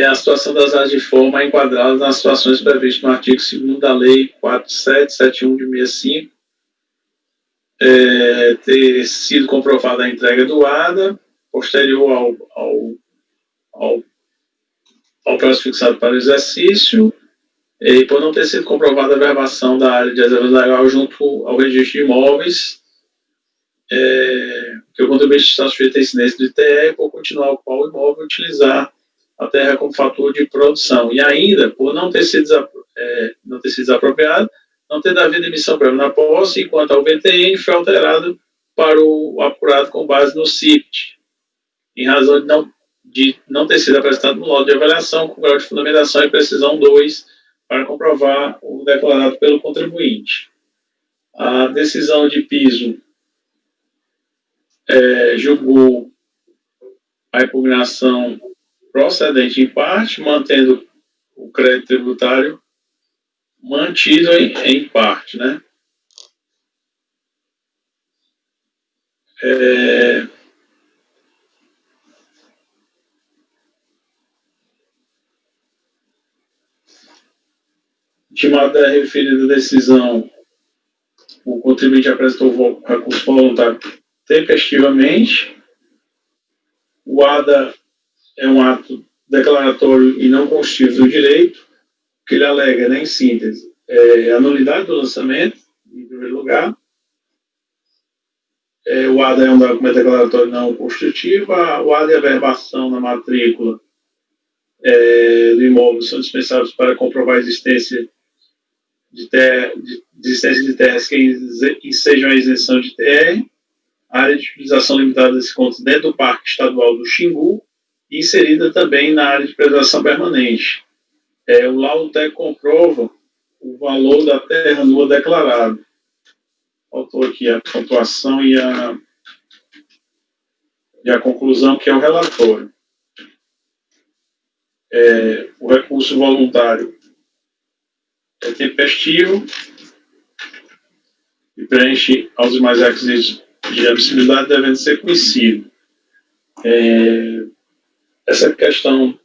a situação das áreas de forma enquadradas nas situações previstas no artigo 2º da Lei 4771 de 65, ter sido comprovada a entrega do ADA, posterior ao prazo fixado para o exercício, e por não ter sido comprovada a verbação da área de reserva legal junto ao registro de imóveis, que o contribuinte está sujeito a incidência de TR por continuar a ocupar o imóvel e utilizar a terra como fator de produção. E ainda, por não ter sido desapropriado, não ter havido emissão prévia na posse, enquanto ao VTN foi alterado para o apurado com base no CIPT, em razão de não ter sido apresentado no laudo de avaliação com grau de fundamentação e precisão 2 para comprovar o declarado pelo contribuinte. A decisão de piso julgou a impugnação procedente em parte, mantendo o crédito tributário mantido em parte, né? Intimado da referida decisão, o contribuinte apresentou recurso voluntário tempestivamente. O ADA é um ato declaratório e não constitutivo do direito, que ele alega, né, em síntese, a nulidade do lançamento, em primeiro lugar. O ADA é um documento declaratório não constitutivo. O ADA e a verbação na matrícula do imóvel são dispensáveis para comprovar a existência de terras que ensejam a isenção de TR. A área de utilização limitada desse conto dentro do Parque Estadual do Xingu, e inserida também na área de preservação permanente. O laudo técnico comprova o valor da terra nua declarada. Faltou aqui a pontuação e a conclusão, que é o relatório. O recurso voluntário é tempestivo e preenche aos demais requisitos de admissibilidade, devendo ser conhecido. Essa questão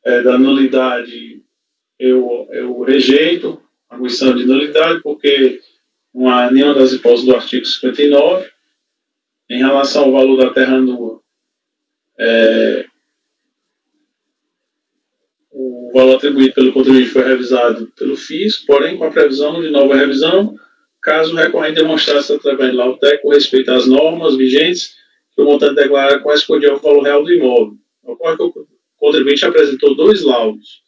da nulidade, eu rejeito a questão de nulidade, porque não há nenhuma das hipóteses do artigo 59. Em relação ao valor da terra nua, o valor atribuído pelo contribuinte foi revisado pelo fisco, porém com a previsão de nova revisão, caso o recorrente demonstrasse através de laudo técnico respeito às normas vigentes, que o montante declarado correspondia ao valor real do imóvel. Ocorre que o contribuinte apresentou 2 laudos,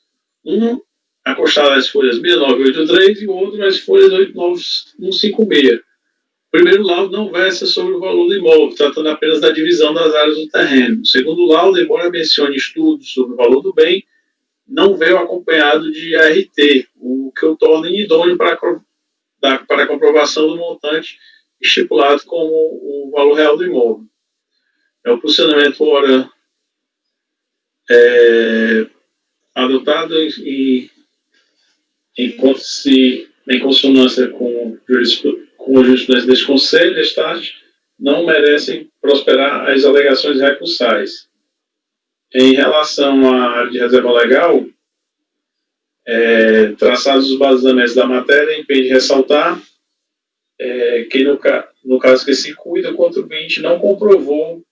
um acostado às folhas 6983 e o outro às folhas 89156. O primeiro laudo não versa sobre o valor do imóvel, tratando apenas da divisão das áreas do terreno. O segundo laudo, embora mencione estudos sobre o valor do bem, não veio acompanhado de ART, o que o torna inidôneo para a comprovação do montante estipulado como o valor real do imóvel. O posicionamento, ora, adotado em consonância com a jurisprudência deste Conselho, deste não merecem prosperar as alegações recursais. Em relação à área de reserva legal, traçados os balizamentos da matéria, impede ressaltar que, no caso que se cuida, o contribuinte não comprovou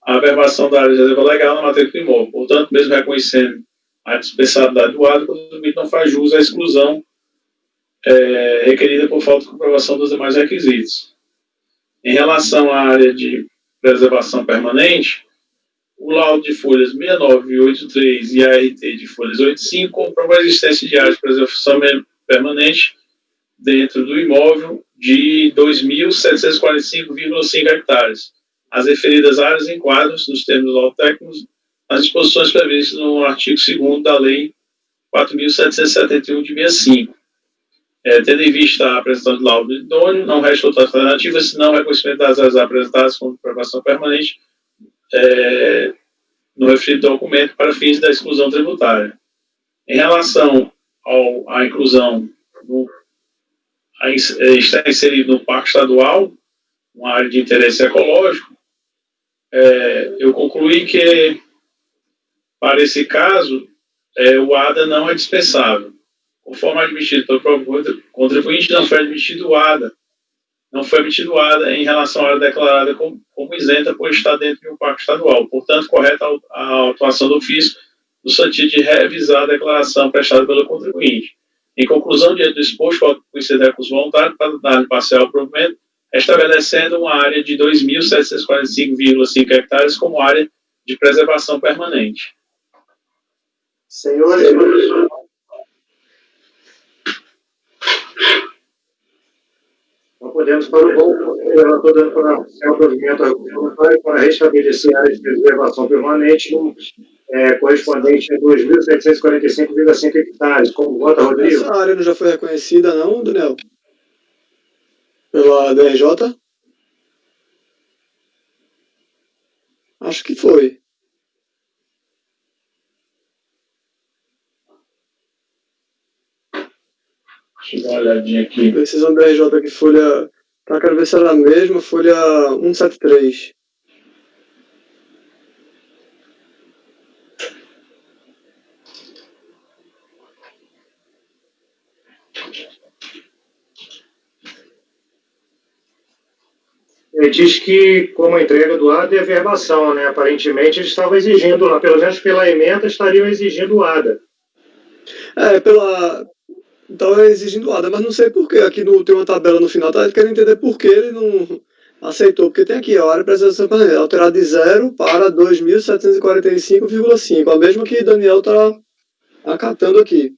a averbação da área de reserva legal na matéria do imóvel. Portanto, mesmo reconhecendo a dispensabilidade do ADA, o contribuinte não faz jus à exclusão requerida por falta de comprovação dos demais requisitos. Em relação à área de preservação permanente, o laudo de folhas 6983 e a ART de folhas 85 comprova a existência de área de preservação permanente dentro do imóvel de 2.745,5 hectares. As referidas áreas enquadram-se, nos termos do laudo técnico, as disposições previstas no artigo 2º da Lei 4.771 de 65. Tendo em vista a apresentação de laudo idôneo, não resta outra alternativa, senão o reconhecimento das áreas apresentadas como comprovação permanente no referido documento para fins da exclusão tributária. Em relação à inclusão, está inserido no Parque Estadual, uma área de interesse ecológico, eu concluí que, para esse caso, o ADA não é dispensável. Conforme admitido pelo próprio contribuinte, não foi admitido o ADA em relação à área declarada como isenta por estar dentro de um parque estadual. Portanto, correta a atuação do ofício no sentido de revisar a declaração prestada pelo contribuinte. Em conclusão, diante do exposto, o conhecido recurso voluntário para dar parcial provimento, estabelecendo uma área de 2.745,5 hectares como área de preservação permanente. Senhores, não podemos para o bom, relator dando para o provimento ao recurso voluntário para restabelecer a área de preservação permanente correspondente a 2.745,5 hectares. Como vota, Rodrigo? Essa área não já foi reconhecida, não, Daniel? Pela DRJ? Acho que foi. Deixa eu dar uma olhadinha aqui. Decisão DRJ aqui, folha... Tá, quero ver se era a mesma, folha 173. Ele diz que, como a entrega do ADA é verbação, né? Aparentemente, eles estavam exigindo lá, pelo menos pela ementa, estariam exigindo o ADA. Estava exigindo o ADA, mas não sei porquê. Aqui tem uma tabela no final, tá querendo entender por que ele não aceitou. Porque tem aqui, a área de preservação permanente, alterar de 0 para 2.745,5, a mesma que Daniel está acatando aqui.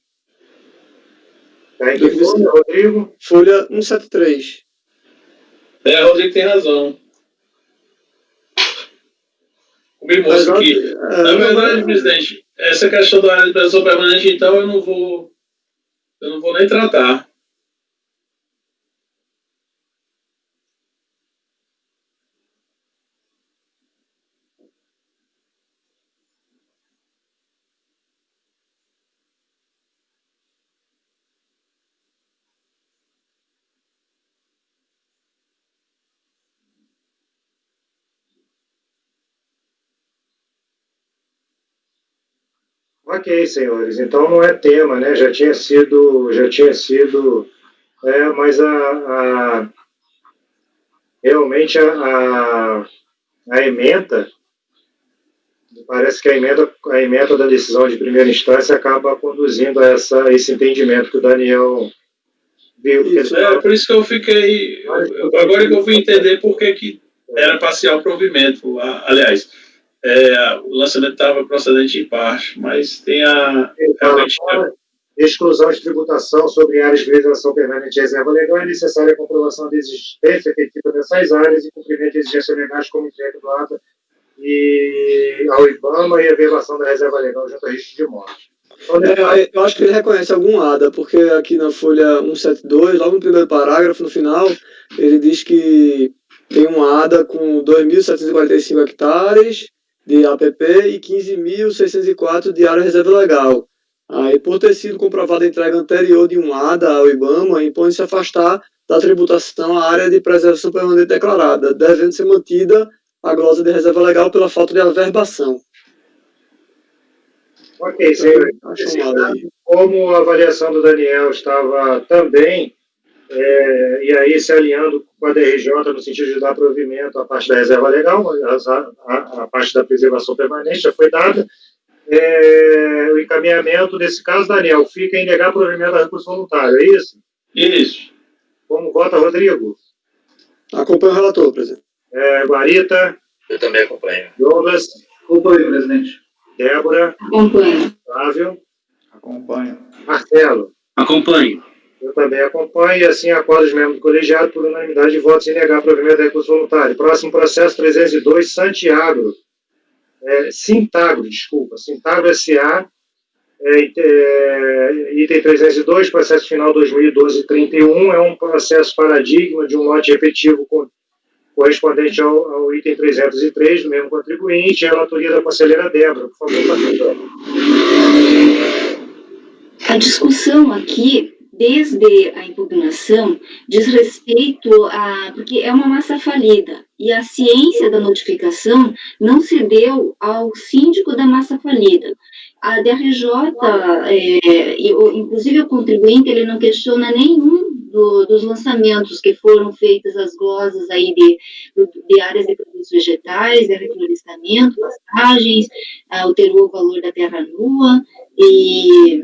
Tá em que folha, Rodrigo? Folha 173. Rodrigo tem razão. O me mostra aqui. Na verdade, presidente, essa questão da área de preservação permanente, então, eu não vou nem tratar. Ok, senhores. Então não é tema, né? Já tinha sido, mas realmente a ementa, parece que a ementa da decisão de primeira instância acaba conduzindo a esse entendimento que o Daniel viu. Por isso que eu fiquei. Agora que eu fui entender por que era parcial provimento. Aliás, o lançamento estava procedente em parte, mas tem realmente. Exclusão de tributação sobre áreas de preservação permanente de reserva legal é necessária a comprovação da existência efetiva dessas áreas e cumprimento de exigências legais como entrega do ATA e ao IBAMA e a violação da reserva legal junto a risco de morte. Eu acho que ele reconhece algum ADA, porque aqui na folha 172, logo no primeiro parágrafo, no final, ele diz que tem um ADA com 2.745 hectares de APP e 15.604 de área de reserva legal. Aí, por ter sido comprovada a entrega anterior de um ADA ao IBAMA, impõe-se afastar da tributação a área de preservação permanente declarada, devendo ser mantida a glosa de reserva legal pela falta de averbação. Ok, senhor. Como a avaliação do Daniel estava também, e aí se alinhando com a DRJ no sentido de dar provimento à parte da reserva legal, a parte da preservação permanente já foi dada, o encaminhamento desse caso, Daniel, fica em negar provimento a recurso voluntário, é isso? Isso. Como vota, Rodrigo? Acompanho o relator, presidente. Guarita? Eu também acompanho. Douglas? Acompanho, presidente. Débora? Acompanho. Flávio? Acompanho. Marcelo? Acompanho. Eu também acompanho, e assim acordo os membros do colegiado por unanimidade de votos em negar provimento a recurso voluntário. Próximo processo, 302, Sintagro S.A., Item 302, processo final 2012-31, é um processo paradigma de um lote efetivo correspondente ao item 303 do mesmo contribuinte, a relatoria da conselheira Débora. Por favor, Patrícia. A discussão aqui, desde a impugnação, diz respeito a... porque é uma massa falida, e a ciência da notificação não se deu ao síndico da massa falida. A DRJ, inclusive o contribuinte, ele não questiona nenhum dos lançamentos que foram feitas, as glosas aí de áreas de produtos vegetais, de reflorestamento, pastagens, alterou o valor da terra nua, e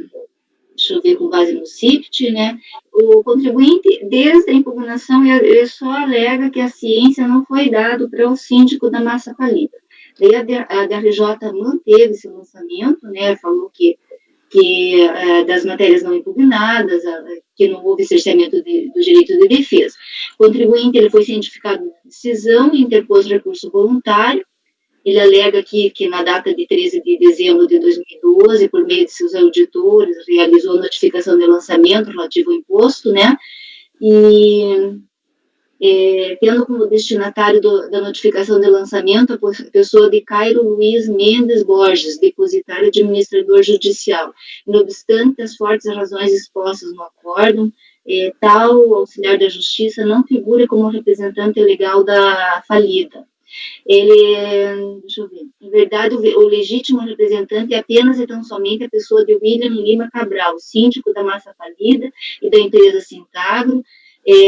deixa eu ver, com base no CIPT, né? O contribuinte, desde a impugnação, ele só alega que a ciência não foi dada para o síndico da massa falida. Daí a DRJ manteve esse lançamento, né? Falou que das matérias não impugnadas, que não houve cerceamento do direito de defesa. O contribuinte, ele foi cientificado de decisão e interpôs recurso voluntário. Ele alega aqui que na data de 13 de dezembro de 2012, por meio de seus auditores, realizou a notificação de lançamento relativo ao imposto, né? E tendo como destinatário da notificação de lançamento a pessoa de Cairo Luiz Mendes Borges, depositário administrador judicial. Não obstante as fortes razões expostas no acórdão, tal auxiliar da justiça não figura como representante legal da falida. Deixa eu ver, em verdade, o legítimo representante é apenas e tão somente a pessoa de William Lima Cabral, síndico da massa falida e da empresa Sintagro,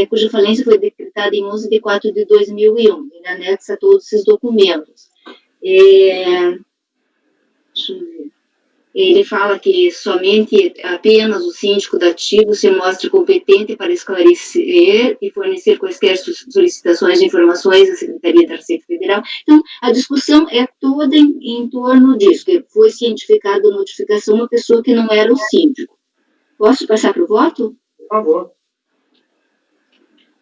cuja falência foi decretada em 11 de 4 de 2001. Ele anexa todos esses documentos. Deixa eu ver. Ele fala que somente apenas o síndico dativo se mostra competente para esclarecer e fornecer quaisquer solicitações de informações à Secretaria da Receita Federal. Então, a discussão é toda em torno disso, que foi cientificado a notificação uma pessoa que não era o síndico. Posso passar para o voto? Por favor.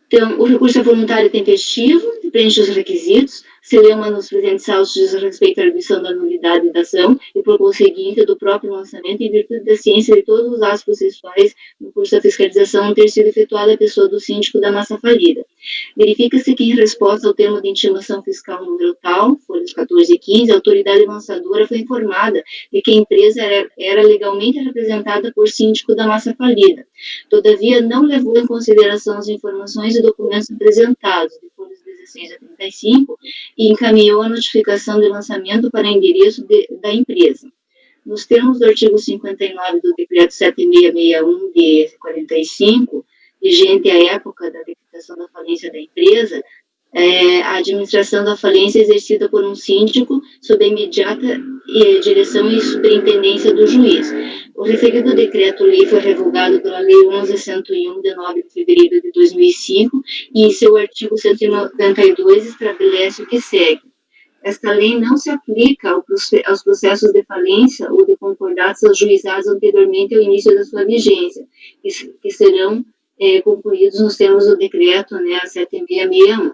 Então, o recurso é voluntário e tempestivo, preenche os requisitos, se lema nos presentes autos diz respeito à arguição da nulidade da ação e, por conseguinte, do próprio lançamento em virtude da ciência de todos os atos processuais no curso da fiscalização ter sido efetuada a pessoa do síndico da massa falida. Verifica-se que, em resposta ao termo de intimação fiscal número tal, folhas 14 e 15, a autoridade lançadora foi informada de que a empresa era legalmente representada por síndico da massa falida. Todavia, não levou em consideração as informações e documentos apresentados, de folhas 16 a 35, e encaminhou a notificação de lançamento para endereço da empresa. Nos termos do artigo 59 do Decreto 7661 de 45, vigente à época da decretação da falência da empresa, a administração da falência é exercida por um síndico sob a imediata direção e superintendência do juiz. O referido decreto-lei foi revogado pela Lei 11.101, de 9 de fevereiro de 2005, e em seu artigo 192 estabelece o que segue. Esta lei não se aplica aos processos de falência ou de concordatação ajuizados anteriormente ao início da sua vigência, que serão concluídos nos termos do decreto, né, 7661.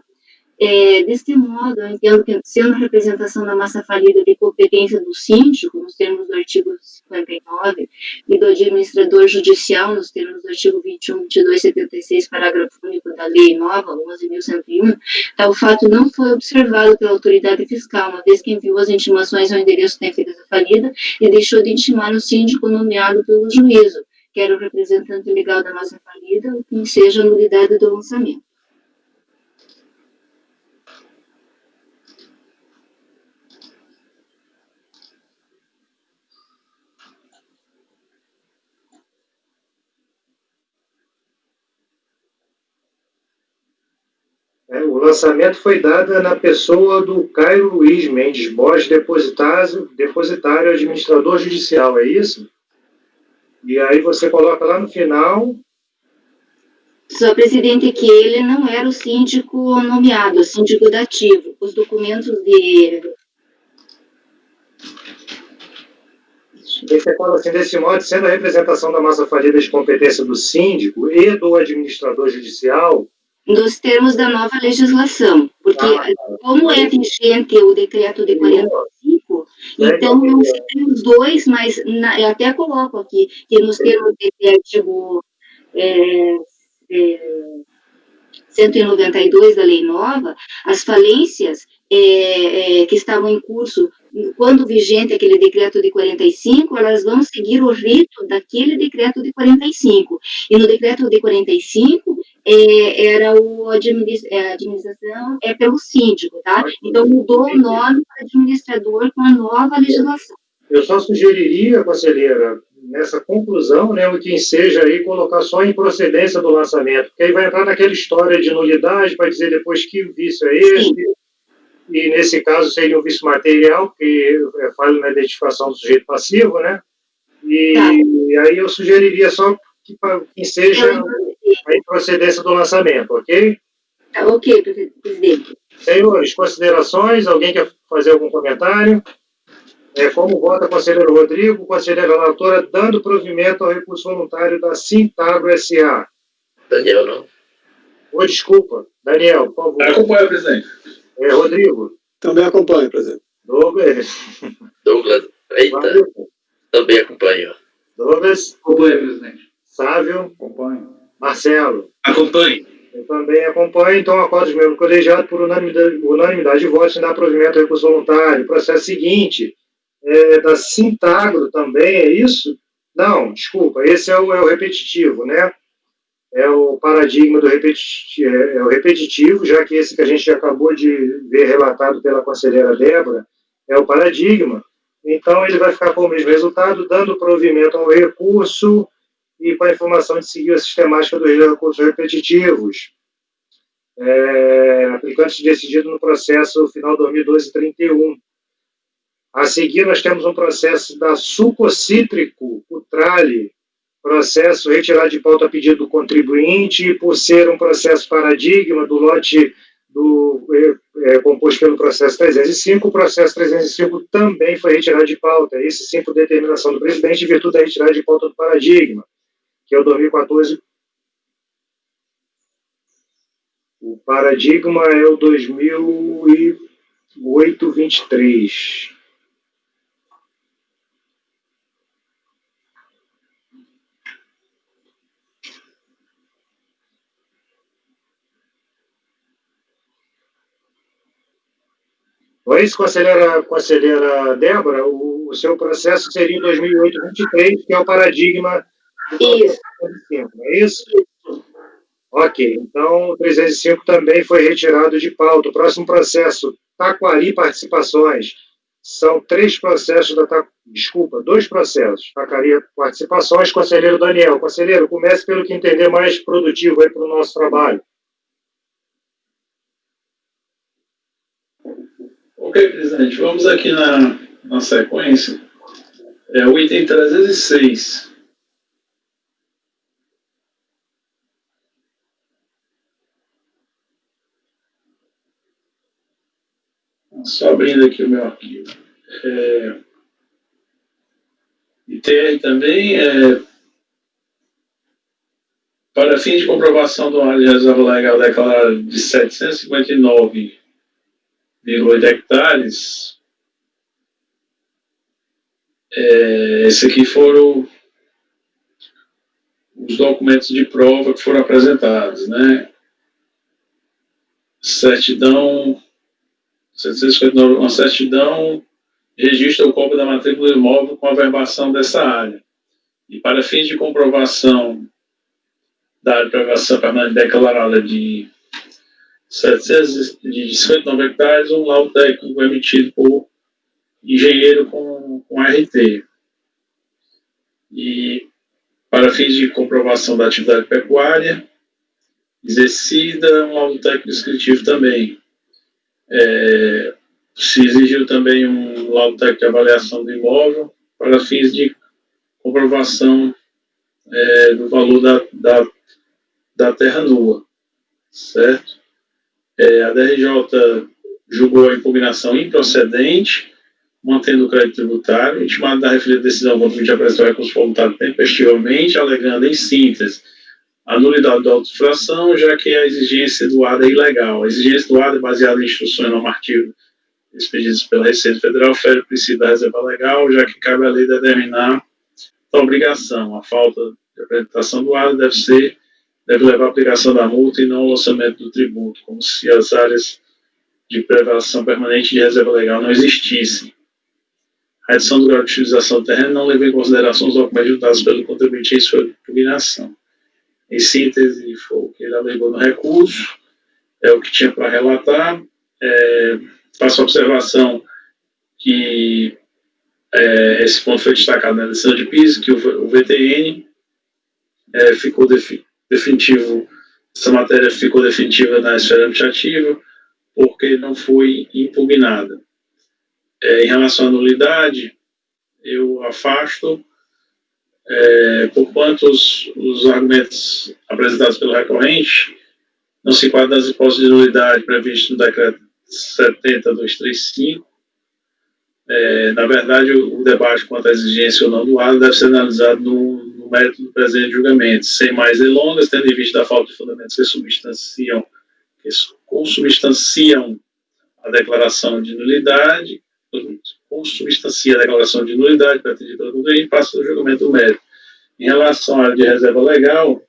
Deste modo, eu entendo que, sendo a representação da massa falida de competência do síndico, nos termos do artigo 59, e do administrador judicial, nos termos do artigo 21, 22, 76, parágrafo único da Lei Nova, 11.101, tal fato não foi observado pela autoridade fiscal, uma vez que enviou as intimações ao endereço da empresa falida e deixou de intimar o síndico nomeado pelo juízo, que era o representante legal da massa falida, ou quem seja a nulidade do lançamento. O lançamento foi dado na pessoa do Cairo Luiz Mendes Borges, depositário administrador judicial, é isso? E aí você coloca lá no final... Só, presidente, que ele não era o síndico nomeado, o síndico dativo. Os documentos de... Você fala assim, desse modo, sendo a representação da massa falida de competência do síndico e do administrador judicial... Nos termos da nova legislação, porque como é vigente o decreto de 45, Então, não seriam os dois, mas eu até coloco aqui, que nos termos de artigo 192 da lei nova, as falências que estavam em curso, quando vigente aquele decreto de 45, elas vão seguir o rito daquele decreto de 45. E no decreto de 45, era a administração pelo síndico, tá? Então, mudou o nome para administrador com a nova legislação. Eu só sugeriria, conselheira, nessa conclusão, né, o que seja aí colocar só em procedência do lançamento, porque aí vai entrar naquela história de nulidade para dizer depois que o vício é esse. Sim. E nesse caso seria um vício material, porque é falha na identificação do sujeito passivo, né? E aí eu sugeriria só que seja a improcedência do lançamento, ok? Tá, ok, presidente. Senhores, considerações? Alguém quer fazer algum comentário? Como vota o conselheiro Rodrigo, conselheira relatora, dando provimento ao recurso voluntário da Sintagro S.A. Daniel, não? Desculpa. Daniel, por favor. Acompanha, presidente. Rodrigo. Também acompanho, presidente. Douglas. Eita. Também acompanho. Douglas. Acompanho, presidente. Sávio. Acompanho. Marcelo. Acompanho. Eu também acompanho, então acordo os membros colegiados por unanimidade de votos em dar provimento ao recurso voluntário. O processo seguinte da Sintagro também, é isso? Não, desculpa, esse é o repetitivo, né? É o paradigma do repetitivo, é o repetitivo, já que esse que a gente acabou de ver relatado pela conselheira Débora é o paradigma. Então, ele vai ficar com o mesmo resultado, dando provimento ao recurso e com a informação de seguir a sistemática dos recursos repetitivos, aplicantes decidido no processo final 2012-31. A seguir, nós temos um processo da Sucocítrico, o Trale, processo retirado de pauta a pedido do contribuinte, e por ser um processo paradigma do lote composto pelo processo 305, o processo 305 também foi retirado de pauta, esse sim por determinação do presidente, em virtude da retirada de pauta do paradigma, que é o 2014. O paradigma é o 2008-23. É isso, conselheira Débora, o seu processo seria em 2008-23, que é o paradigma do processo 305, não é isso? Ok, então o 305 também foi retirado de pauta. O próximo processo, Taquari Participações, são dois processos, Taquari Participações, conselheiro Daniel. Conselheiro, comece pelo que entender mais produtivo aí para o nosso trabalho. Ok, presidente, vamos aqui na sequência. O item 306. Só abrindo aqui o meu arquivo. ITR também para fins de comprovação do área de reserva legal declarada de 759,8 hectares. Esse aqui foram os documentos de prova que foram apresentados, né? Certidão 759, uma certidão registra o cópia da matrícula do imóvel com a verbação dessa área. E para fins de comprovação da área de preservação permanente declarada de 59 hectares, um laudo técnico emitido por engenheiro com RT. E para fins de comprovação da atividade pecuária exercida, um laudo técnico descritivo também. Se exigiu também um laudo técnico de avaliação do imóvel para fins de comprovação do valor da terra nua, certo? A DRJ julgou a impugnação improcedente, mantendo o crédito tributário, intimado da referida decisão, o contribuinte apresentou recurso voluntário tempestivamente, alegando em síntese a nulidade da auto-infração, já que a exigência do ADA é ilegal. A exigência do ADA é baseada em instruções normativas expedidos pela Receita Federal fere o princípio da reserva legal, já que cabe à lei determinar a obrigação. A falta de apresentação do ADO deve levar à aplicação da multa e não ao lançamento do tributo, como se as áreas de preservação permanente de reserva legal não existissem. A redução do grau de utilização do terreno não leva em consideração os documentos juntados pelo contribuinte em sua impugnação. Em síntese, foi o que ele alegou no recurso, é o que tinha para relatar. Faço a observação que esse ponto foi destacado na decisão de piso, que o VTN ficou definitivo, essa matéria ficou definitiva na esfera administrativa, porque não foi impugnada. Em relação à nulidade, eu afasto, porquanto os argumentos apresentados pelo recorrente não se enquadram nas hipóteses de nulidade previstas no decreto 70.235. Na verdade, o debate quanto à exigência ou não do ADO deve ser analisado no mérito do presente julgamento, sem mais delongas, tendo em vista a falta de fundamentos que consubstanciam a declaração de nulidade, consubstancia a declaração de nulidade pretendida pelo contribuinte, passa do julgamento do mérito. Em relação à área de reserva legal,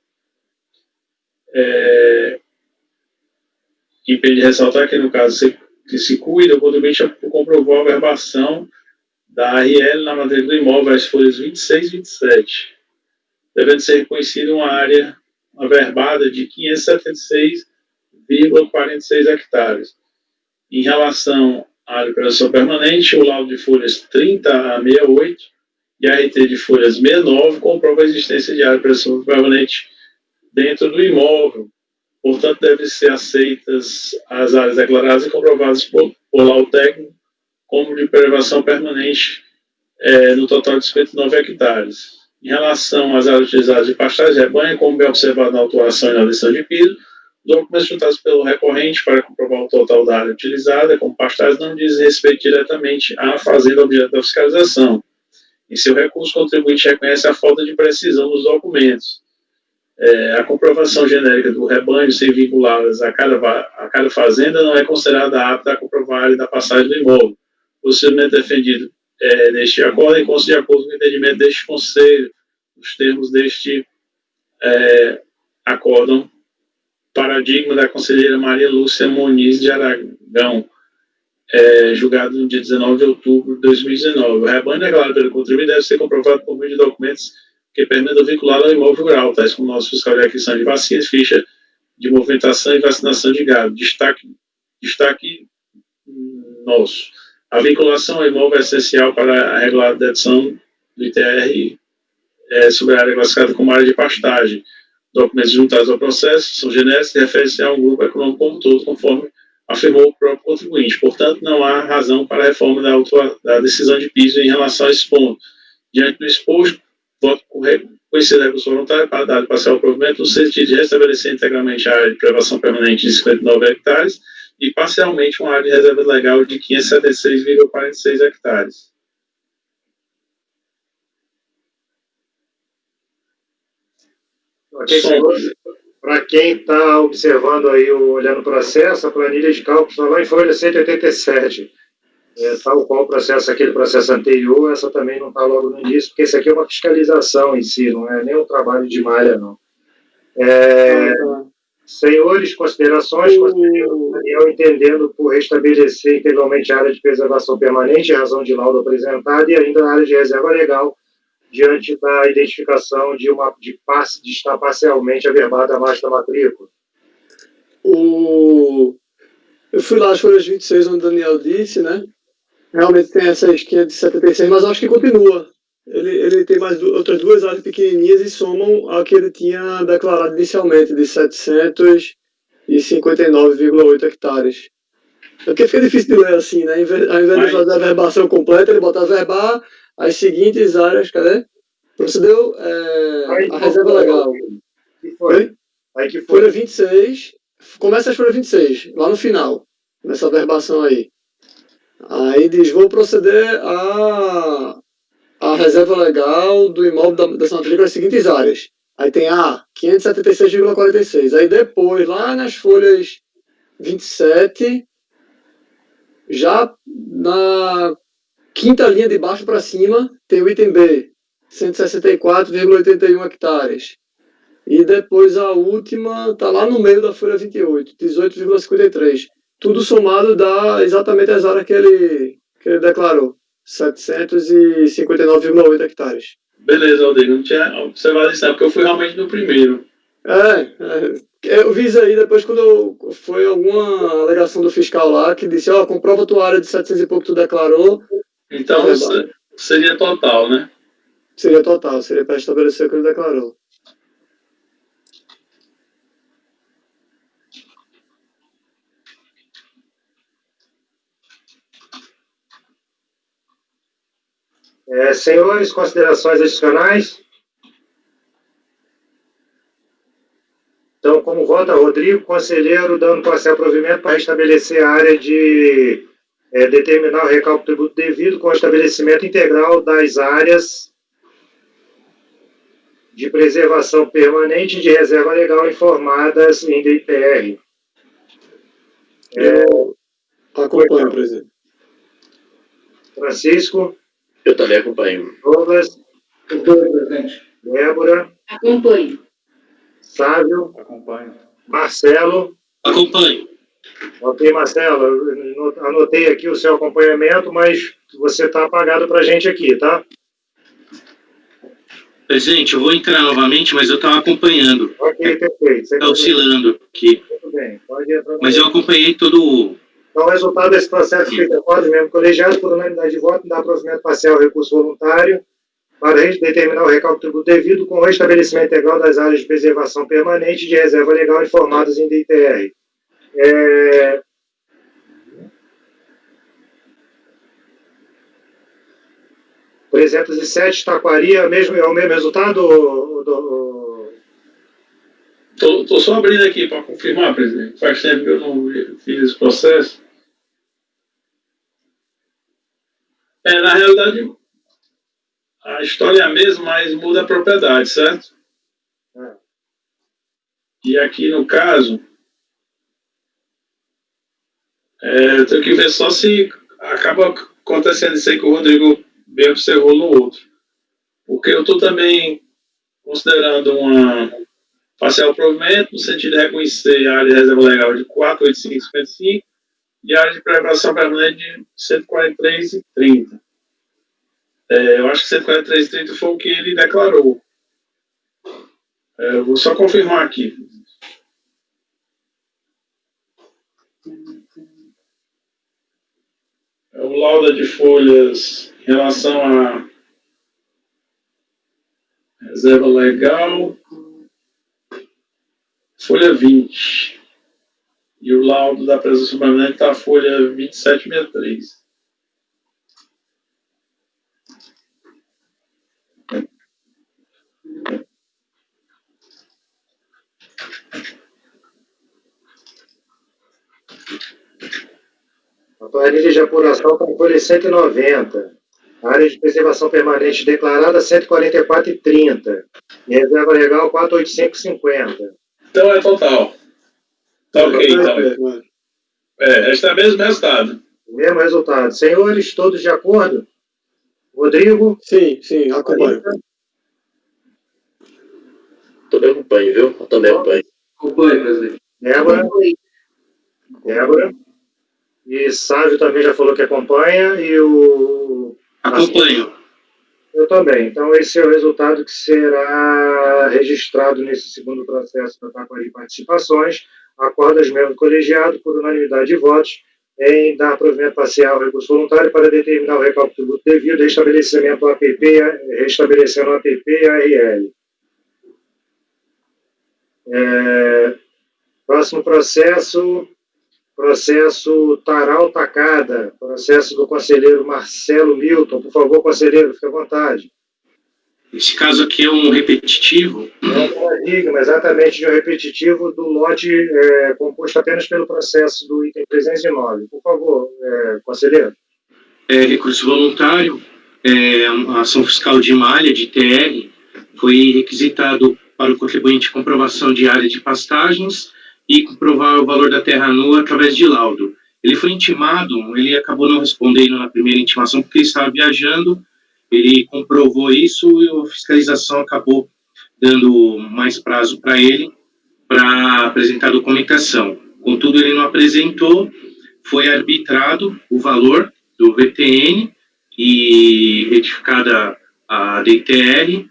impede ressaltar que, no caso que se cuida, o contribuinte comprovou a averbação da ARL na matéria do imóvel, as folhas 26 e 27, devendo ser reconhecida uma área averbada de 576,46 hectares. Em relação à área de preservação permanente, o laudo de folhas 30 a 68 e a RT de folhas 69 comprova a existência de área de preservação permanente dentro do imóvel. Portanto, devem ser aceitas as áreas declaradas e comprovadas por laudo técnico como de preservação permanente no total de 59 hectares. Em relação às áreas utilizadas de pastagem de rebanho, como bem observado na autuação e na decisão de piso, os documentos juntados pelo recorrente para comprovar o total da área utilizada como pastagem não dizem respeito diretamente à fazenda objeto da fiscalização. Em seu recurso, o contribuinte reconhece a falta de precisão dos documentos. A comprovação genérica do rebanho sem vinculadas a cada fazenda não é considerada apta a comprovar a área da passagem do imóvel. O procedimento defendido neste acordo encontra de acordo com o entendimento deste Conselho, os termos deste acórdão, paradigma da conselheira Maria Lúcia Moniz de Aragão, julgado no dia 19 de outubro de 2019. O rebanho declarado pelo contribuinte deve ser comprovado por meio de documentos que permitam vincular ao imóvel rural, tais como nosso fiscal de aquisição de vacinas, ficha de movimentação e vacinação de gado. Destaque nosso. A vinculação ao imóvel é essencial para a regular dedução do ITR sobre a área classificada como área de pastagem. Documentos juntados ao processo são genéricos e referem-se a um grupo econômico como todo, conforme afirmou o próprio contribuinte. Portanto, não há razão para a reforma da decisão de piso em relação a esse ponto. Diante do exposto, voto por reconhecer a recurso voluntário para dar parcial provimento no sentido de restabelecer integralmente a área de preservação permanente de 59 hectares e parcialmente uma área de reserva legal de 576,46 hectares. Para quem está observando aí, olhando o processo, a planilha de cálculo está lá em folha 187. Tal qual o processo, aquele processo anterior, essa também não está logo no início, porque esse aqui é uma fiscalização em si, não é nem um trabalho de malha, não. Senhores, considerações, conselheiro Daniel, entendendo por restabelecer integralmente a área de preservação permanente, em razão de laudo apresentado, e ainda a área de reserva legal, diante da identificação de estar parcialmente averbada abaixo da matrícula. Eu fui lá às folhas 26, onde o Daniel disse, né? Realmente tem essa esquina de 76, mas acho que continua. Ele tem mais outras duas áreas pequenininhas e somam a que ele tinha declarado inicialmente, de 759,8 hectares. Porque fica difícil de ler assim, né? Ao invés de fazer a verbação completa, ele bota verbar as seguintes áreas, cadê? Procedeu a reserva legal. Que foi? Aí que foi? Folha 26, começa as folhas 26, lá no final, nessa verbação aí. Aí diz, vou proceder a reserva legal do imóvel dessa matrícula as seguintes áreas. Aí tem 576,46. Aí depois, lá nas folhas 27, Já na quinta linha de baixo para cima, tem o item B, 164,81 hectares. E depois a última está lá no meio da folha 28, 18,53. Tudo somado dá exatamente as áreas que ele declarou, 759,8 hectares. Beleza, Aldeir, não tinha observado isso, porque eu fui realmente no primeiro. Eu vi isso aí depois quando foi alguma alegação do fiscal lá que disse, comprova tua área de 700 e pouco que tu declarou. Então seria total, né? Seria total, seria para estabelecer o que ele declarou. Senhores, considerações adicionais? Então, como vota Rodrigo, conselheiro, dando parcial provimento para restabelecer a área de determinar o recálculo do tributo devido com o estabelecimento integral das áreas de preservação permanente e de reserva legal informadas em DIPR. Eu acompanho, presidente. Francisco? Eu também acompanho. Douglas? Acompanho, presidente. Débora? Acompanho. Sávio? Acompanho. Marcelo? Acompanho. Ok, Marcelo, eu anotei aqui o seu acompanhamento, mas você está apagado para a gente aqui, tá? Presidente, eu vou entrar novamente, mas eu estava acompanhando. Ok, perfeito. Está oscilando aqui. Muito bem, pode entrar. Mas eu acompanhei todo. Então, o resultado desse processo fica após o mesmo colegiado, por unanimidade de voto, dá provimento parcial ao recurso voluntário para determinar o recálculo do tributo devido com o restabelecimento integral das áreas de preservação permanente e de reserva legal informadas em DITR. 307, Taquari, é o mesmo resultado? Estou só abrindo aqui para confirmar, presidente. Faz tempo que eu não fiz esse processo. Na realidade, a história é a mesma, mas muda a propriedade, certo? E aqui, no caso, eu tenho que ver só se acaba acontecendo isso aí que o Rodrigo bem observou no outro. Porque eu estou também considerando uma parcial provimento, no sentido de reconhecer a área de reserva legal de 485,55 e a área de preservação permanente de 143,30. Eu acho que 143,30 foi o que ele declarou. Eu vou só confirmar aqui. É o laudo de folhas em relação à reserva legal, folha 20. E o laudo da presença permanente está a folha 2763. A planilha de apuração está em folha 190. A área de preservação permanente declarada 144,30. E reserva legal 485,50. Então é total. Tá ok, então. Este é o mesmo resultado. O mesmo resultado. Senhores, todos de acordo? Rodrigo? Sim, acompanho. Também acompanho, viu? Eu também acompanho. Acompanho, presidente. Débora? E Sávio também já falou que acompanha. E o... Acompanho. Eu também. Então, esse é o resultado que será registrado nesse segundo processo da Taquari de Participações. Acorda os membros do colegiado, por unanimidade de votos, em dar provimento parcial ao recurso voluntário para determinar o recálculo do tributo devido, restabelecendo o APP e a ARL. Próximo processo Taral Tacada, processo do conselheiro Marcelo Milton. Por favor, conselheiro, fique à vontade. Esse caso aqui é um repetitivo. É um paradigma, exatamente, de um repetitivo do lote composto apenas pelo processo do item 309. Por favor, conselheiro. Recurso voluntário, a ação fiscal de malha, de TR, foi requisitado para o contribuinte comprovação de área de pastagens e comprovar o valor da terra nua através de laudo. Ele foi intimado, ele acabou não respondendo na primeira intimação porque ele estava viajando, ele comprovou isso e a fiscalização acabou dando mais prazo para ele para apresentar a documentação. Contudo, ele não apresentou, foi arbitrado o valor do VTN e retificada a DTR.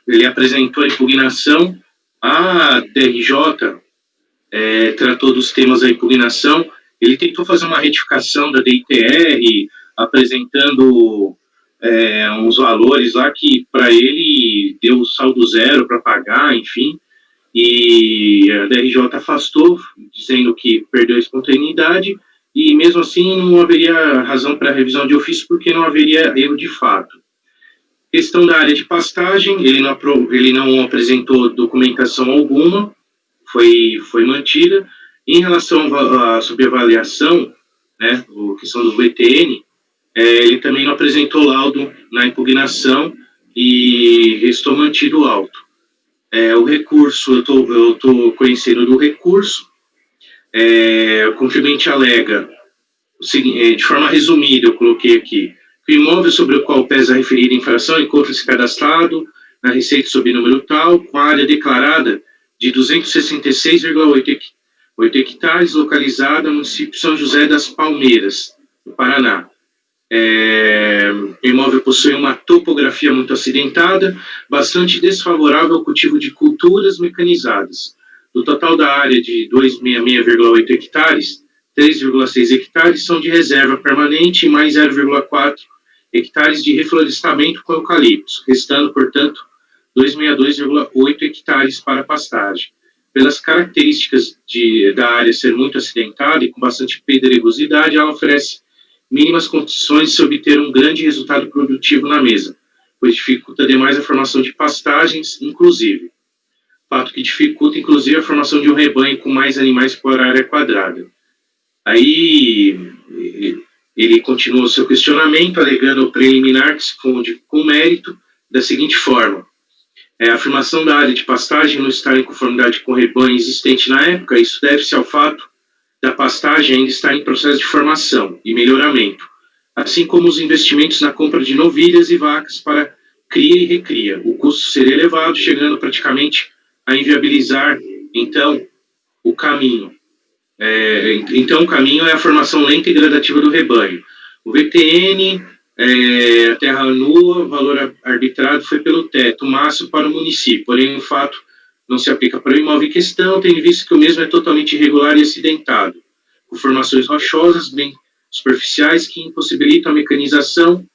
Ele apresentou a impugnação, a DRJ tratou dos temas da impugnação, ele tentou fazer uma retificação da DITR, apresentando uns valores lá que para ele deu saldo zero para pagar, enfim, e a DRJ afastou, dizendo que perdeu a espontaneidade, e mesmo assim não haveria razão para revisão de ofício, porque não haveria erro de fato. Questão da área de pastagem, ele não apresentou documentação alguma, foi mantida. Em relação à subavaliação, né, a questão do VTN, ele também não apresentou laudo na impugnação e restou mantido o auto. O recurso, eu estou conhecendo do recurso, o contribuinte alega, de forma resumida, eu coloquei aqui, que o imóvel sobre o qual pesa a referida infração encontra-se cadastrado na receita sob número tal, com a área declarada de 266,8 hectares, localizada no município de São José das Palmeiras, no Paraná. O imóvel possui uma topografia muito acidentada, bastante desfavorável ao cultivo de culturas mecanizadas. Do total da área de 266,8 hectares, 3,6 hectares são de reserva permanente e mais 0,4 hectares de reflorestamento com eucaliptos, restando, portanto, 262,8 hectares para pastagem. Pelas características da área ser muito acidentada e com bastante pedregosidade, ela oferece mínimas condições de se obter um grande resultado produtivo na mesa, pois dificulta demais a formação de pastagens, inclusive. Fato que dificulta, inclusive, a formação de um rebanho com mais animais por área quadrada. Aí, ele continua o seu questionamento, alegando o preliminar que se funde com mérito da seguinte forma. A afirmação da área de pastagem não estar em conformidade com o rebanho existente na época, isso deve-se ao fato da pastagem ainda estar em processo de formação e melhoramento, assim como os investimentos na compra de novilhas e vacas para cria e recria. O custo seria elevado, chegando praticamente a inviabilizar, então, o caminho. Então, o caminho é a formação lenta e gradativa do rebanho. O VTN, a terra nua, o valor arbitrado foi pelo teto máximo para o município, porém o fato não se aplica para o imóvel em questão, tendo visto que o mesmo é totalmente irregular e acidentado, com formações rochosas bem superficiais que impossibilitam a mecanização,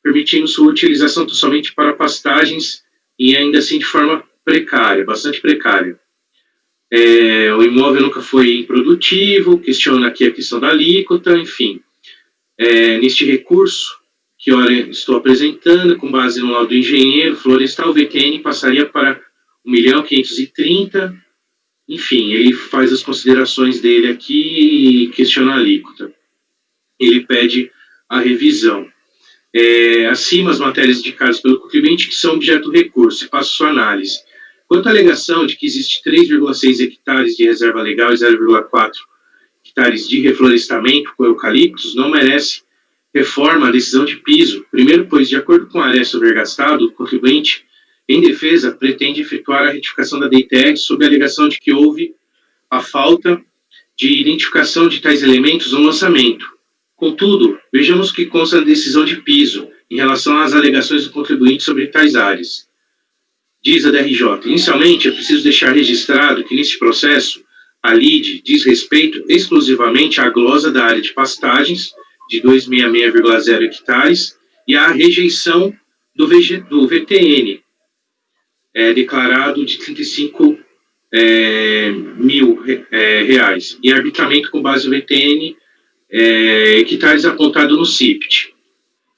permitindo sua utilização somente para pastagens e ainda assim de forma precária, bastante precária. O imóvel nunca foi improdutivo, questiona aqui a questão da alíquota, enfim. Neste recurso que eu estou apresentando, com base no laudo do engenheiro florestal, o VTN passaria para 1.530.000, enfim, ele faz as considerações dele aqui e questiona a alíquota. Ele pede a revisão. Acima as matérias indicadas pelo contribuinte que são objeto do recurso, e passo sua análise. Quanto à alegação de que existe 3,6 hectares de reserva legal e 0,4 hectares de reflorestamento com eucaliptos, não merece reforma a decisão de piso. Primeiro, pois, de acordo com o área sobregastado, o contribuinte, em defesa, pretende efetuar a retificação da DITR sob a alegação de que houve a falta de identificação de tais elementos no lançamento. Contudo, vejamos o que consta da decisão de piso em relação às alegações do contribuinte sobre tais áreas. Diz a DRJ, inicialmente é preciso deixar registrado que neste processo a LIDE diz respeito exclusivamente à glosa da área de pastagens de 266,0 hectares e à rejeição do VTN, declarado de 35 mil reais, e arbitramento com base no VTN hectares apontado no CIPT,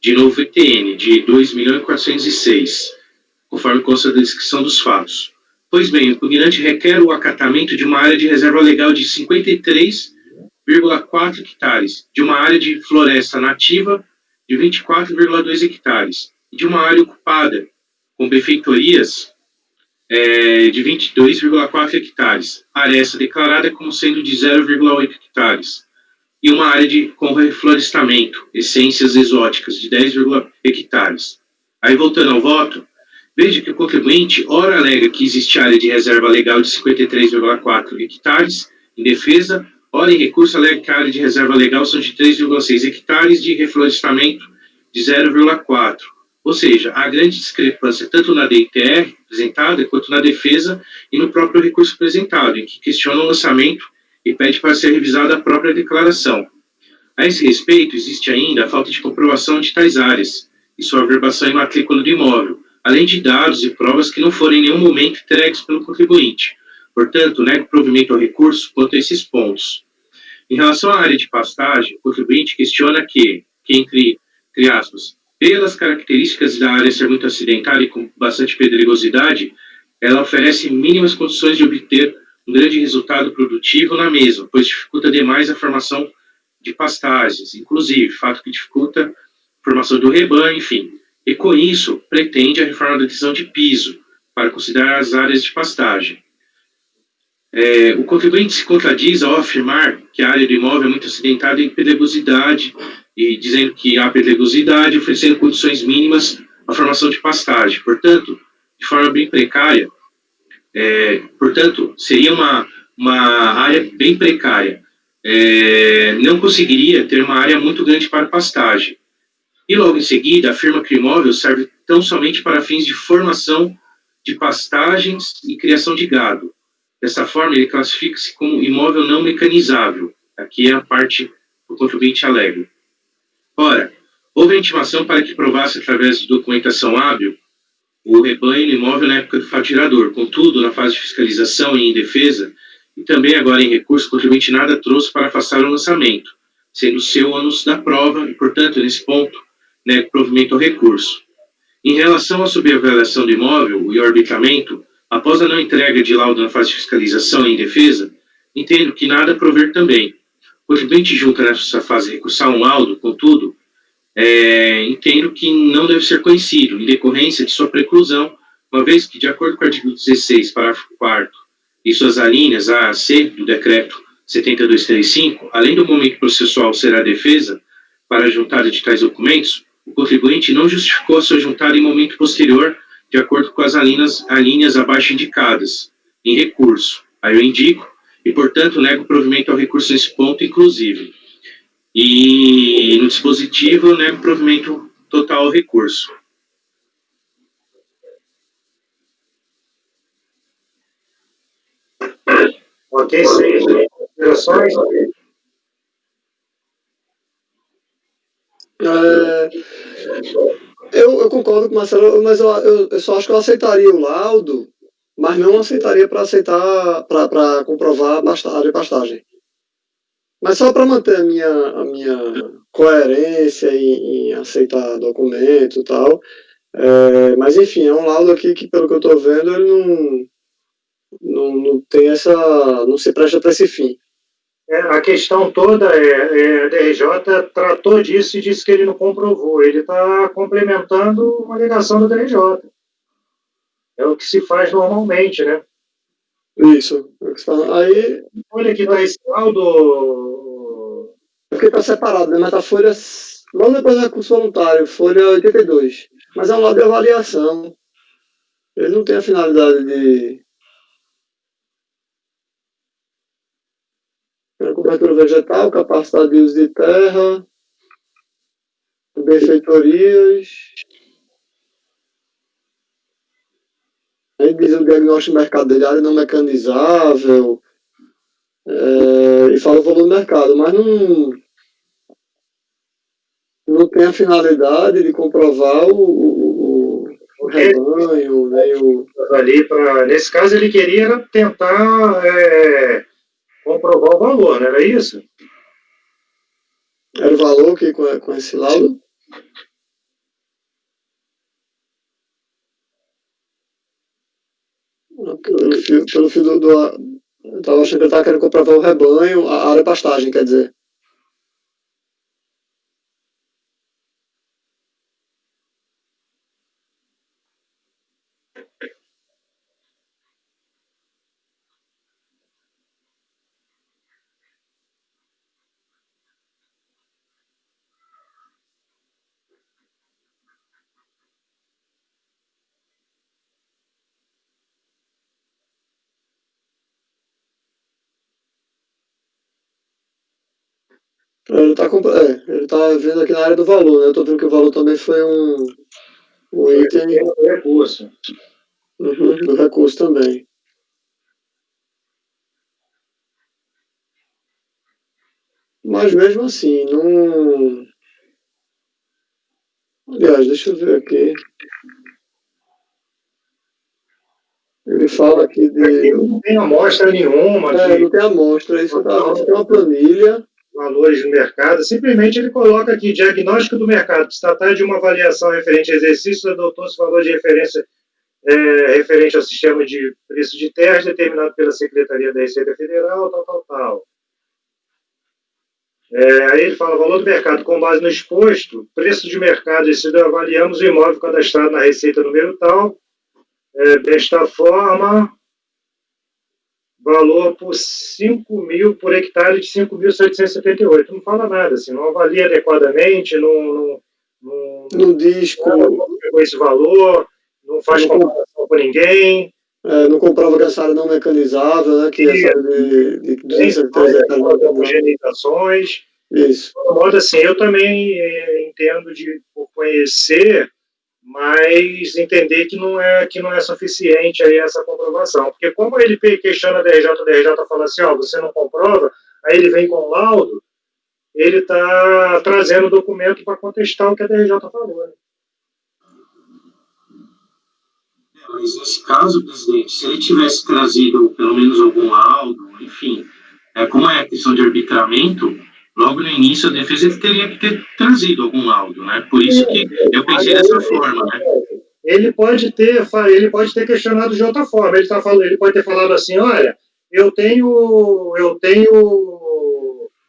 de novo VTN, de 2.406, conforme consta da descrição dos fatos. Pois bem, o impugnante requer o acatamento de uma área de reserva legal de 53,4 hectares, de uma área de floresta nativa de 24,2 hectares, e de uma área ocupada com benfeitorias de 22,4 hectares. A área essa declarada como sendo de 0,8 hectares. E uma área com reflorestamento, essências exóticas, de 10,1 hectares. Aí, voltando ao voto, veja que o contribuinte, ora alega que existe área de reserva legal de 53,4 hectares em defesa, ora em recurso alega que a área de reserva legal são de 3,6 hectares de reflorestamento de 0,4. Ou seja, há grande discrepância tanto na DITR apresentada quanto na defesa e no próprio recurso apresentado, em que questiona o lançamento e pede para ser revisada a própria declaração. A esse respeito, existe ainda a falta de comprovação de tais áreas e sua averbação em matrícula do imóvel, além de dados e provas que não foram em nenhum momento entregues pelo contribuinte. Portanto, nego provimento ao recurso quanto a esses pontos. Em relação à área de pastagem, o contribuinte questiona que entre aspas, pelas características da área ser muito acidentada e com bastante pedregosidade, ela oferece mínimas condições de obter um grande resultado produtivo na mesma, pois dificulta demais a formação de pastagens, inclusive, fato que dificulta a formação do rebanho, enfim. E com isso, pretende a reforma da decisão de piso, para considerar as áreas de pastagem. O contribuinte se contradiz ao afirmar que a área do imóvel é muito acidentada em pedregosidade, e dizendo que há pedregosidade, oferecendo condições mínimas à formação de pastagem. Portanto, de forma bem precária, seria uma área bem precária. Não conseguiria ter uma área muito grande para pastagem. E logo em seguida, afirma que o imóvel serve tão somente para fins de formação de pastagens e criação de gado. Dessa forma, ele classifica-se como imóvel não mecanizável. Aqui é a parte que o contribuinte alega. Ora, houve a intimação para que provasse, através de documentação hábil, o rebanho no imóvel na época do fatirador. Contudo, na fase de fiscalização e em defesa, e também agora em recurso, o contribuinte nada trouxe para afastar o lançamento, sendo seu ônus da prova e, portanto, nesse ponto, nega provimento ao recurso. Em relação à subavaliação do imóvel e ao arbitramento, após a não entrega de laudo na fase de fiscalização e em defesa, entendo que nada a prover também. O contribuinte junta nessa fase recursar um laudo, contudo, entendo que não deve ser conhecido, em decorrência de sua preclusão, uma vez que, de acordo com o artigo 16, parágrafo 4º, e suas alíneas A a C do decreto 7235, além do momento processual ser a defesa para a juntada de tais documentos, o contribuinte não justificou a sua juntada em momento posterior, de acordo com as alíneas abaixo indicadas, em recurso. Aí eu indico, e, portanto, nego provimento ao recurso nesse ponto, inclusive. E no dispositivo, nego provimento total ao recurso. Ok, sem considerações? Eu concordo com o Marcelo, mas eu só acho que eu aceitaria o laudo, mas não aceitaria para para comprovar a área de pastagem. Mas só para manter a minha coerência em aceitar documento e tal. Mas enfim, é um laudo aqui que, pelo que eu estou vendo, ele não tem não se presta para esse fim. A questão toda a DRJ tratou disso e disse que ele não comprovou. Ele está complementando uma alegação da DRJ. É o que se faz normalmente, né? Isso. Aí, Olha que está esse laudo. porque está separado, né? Mas tá folha. Logo depois do recurso voluntário, folha 82. Mas é um laudo de avaliação. Ele não tem a finalidade de cobertura vegetal, capacidade de uso de terra, benfeitorias. Aí diz o diagnóstico de mercado dele, área não mecanizável, e fala o valor do mercado, mas não tem a finalidade de comprovar o rebanho, nem o... Ali nesse caso, ele queria tentar comprovar o valor, não era isso? Era o valor que com esse laudo? Pelo fio eu estava achando que ele estava querendo comprovar o rebanho, a área de pastagem, quer dizer. Ele tá vendo aqui na área do valor, né? Eu tô vendo que o valor também foi um item recurso. do recurso também. Mas mesmo assim, não... Aliás, deixa eu ver aqui. Ele fala aqui Aqui não tem amostra nenhuma. Não tem amostra, isso tem uma planilha. Valores do mercado, simplesmente ele coloca aqui diagnóstico do mercado, se tratar de uma avaliação referente a exercício, adotou-se valor de referência referente ao sistema de preço de terras determinado pela Secretaria da Receita Federal, tal. Aí ele fala valor do mercado com base no exposto, preço de mercado, avaliamos o imóvel cadastrado na receita número tal, desta forma, valor por 5 mil por hectare de 5.778. Não fala nada, assim, não avalia adequadamente, não diz com esse valor, não faz comparação com ninguém. Não comprova que essa área não mecanizável, né? Que essa área de 203 hectares de homogeneizações. Isso. De modo assim, eu também entendo por conhecer, mas entender que não é suficiente aí essa comprovação. Porque como ele questiona a DRJ fala assim, você não comprova, aí ele vem com o laudo, ele está trazendo o documento para contestar o que a DRJ falou. Né? Mas nesse caso, presidente, se ele tivesse trazido pelo menos algum laudo, enfim, como é a questão de arbitramento, logo no início a defesa ele teria que ter trazido algum laudo, né? Por isso que eu pensei dessa forma, né? Ele pode ter questionado de outra forma. Ele pode ter falado assim, olha, eu tenho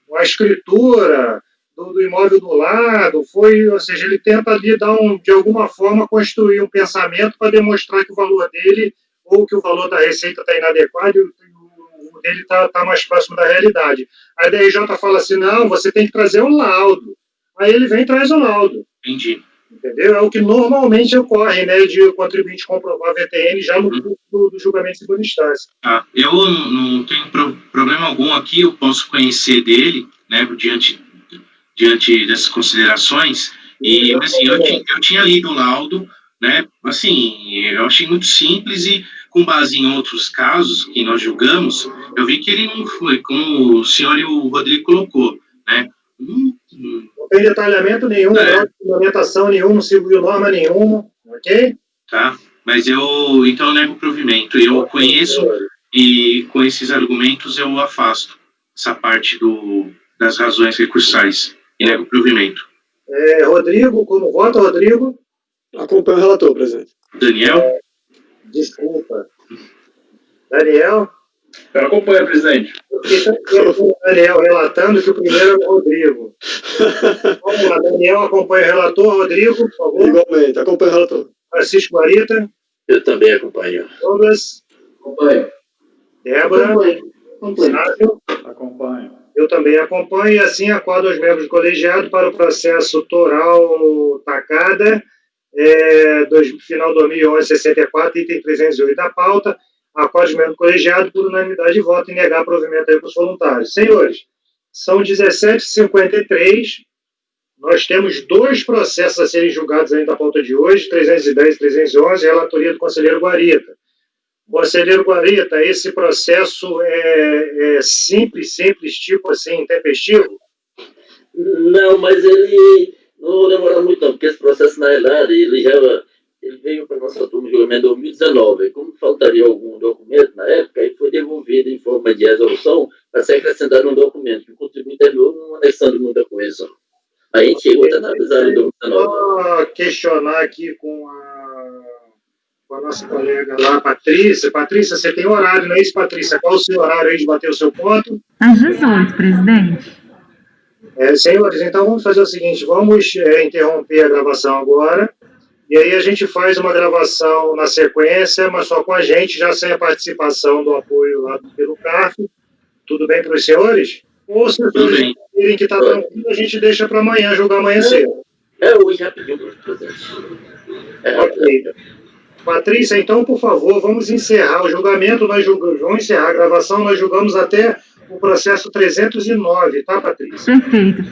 uma escritura do imóvel do lado, ou seja, ele tenta ali de alguma forma construir um pensamento para demonstrar que o valor dele ou que o valor da receita está inadequado e o dele está mais próximo da realidade. A DRJ fala assim, não, você tem que trazer um laudo. Aí ele vem e traz o laudo. Entendi. Entendeu? É o que normalmente ocorre, né, de o contribuinte comprovar a VTN já no curso do julgamento de segunda instância. Eu não tenho problema algum aqui, eu posso conhecer dele, né, diante dessas considerações, e assim, eu tinha lido o laudo, né, assim, eu achei muito simples e com base em outros casos que nós julgamos, eu vi que ele não foi, como o senhor e o Rodrigo colocou, né, não tem detalhamento nenhum, não tem fundamentação nenhuma, não seguiu norma nenhuma, ok? Tá, mas então eu nego o provimento, eu conheço e com esses argumentos eu afasto essa parte das razões recursais e nego o provimento. Rodrigo, como vota, Rodrigo? Acompanho o relator, presidente. Daniel? Desculpa. Daniel? Eu acompanho, presidente. O Daniel relatando que o primeiro é o Rodrigo. Vamos lá, Daniel acompanha o relator. Rodrigo, por favor. Igualmente, acompanho o relator. Francisco Guarita. Eu também acompanho. Douglas. Acompanho. Débora. Acompanho. Acompanho. Eu também acompanho e assim acordo aos membros do colegiado para o processo Toral Tacada, final 2011, 64, item 308 da pauta. Acordo os membros do colegiado por unanimidade de voto em negar provimento a recursos voluntários. Senhores, são 17h53. Nós temos 2 processos a serem julgados ainda na pauta de hoje, 310 e 311, relatoria do conselheiro Guarita. Conselheiro Guarita, esse processo é simples, tipo assim, intempestivo? Não, mas ele não demora muito não, porque esse processo, na realidade, ele veio para a nossa turma de julgamento em 2019. Como faltaria algum documento na época, ele foi devolvido em forma de resolução para ser acrescentado no documento, que o contribuinte terminou não anexando muita coisa. A gente chegou a analisar em 2019. Vou questionar aqui com a nossa colega lá, Patrícia. Patrícia, você tem horário, não é isso, Patrícia? Qual o seu horário aí de bater o seu ponto? Às 18, presidente. Senhores, então vamos fazer o seguinte, vamos interromper a gravação agora, e aí a gente faz uma gravação na sequência, mas só com a gente, já sem a participação do apoio lá pelo CARF. Tudo bem para os senhores? Ou se vocês querem que está tranquilo, a gente deixa para amanhã, julgar amanhã cedo. Hoje rapidinho, presidente. Ok. Patrícia, então, por favor, vamos encerrar o julgamento, vamos encerrar a gravação, nós julgamos até o processo 309, tá, Patrícia? Perfeito.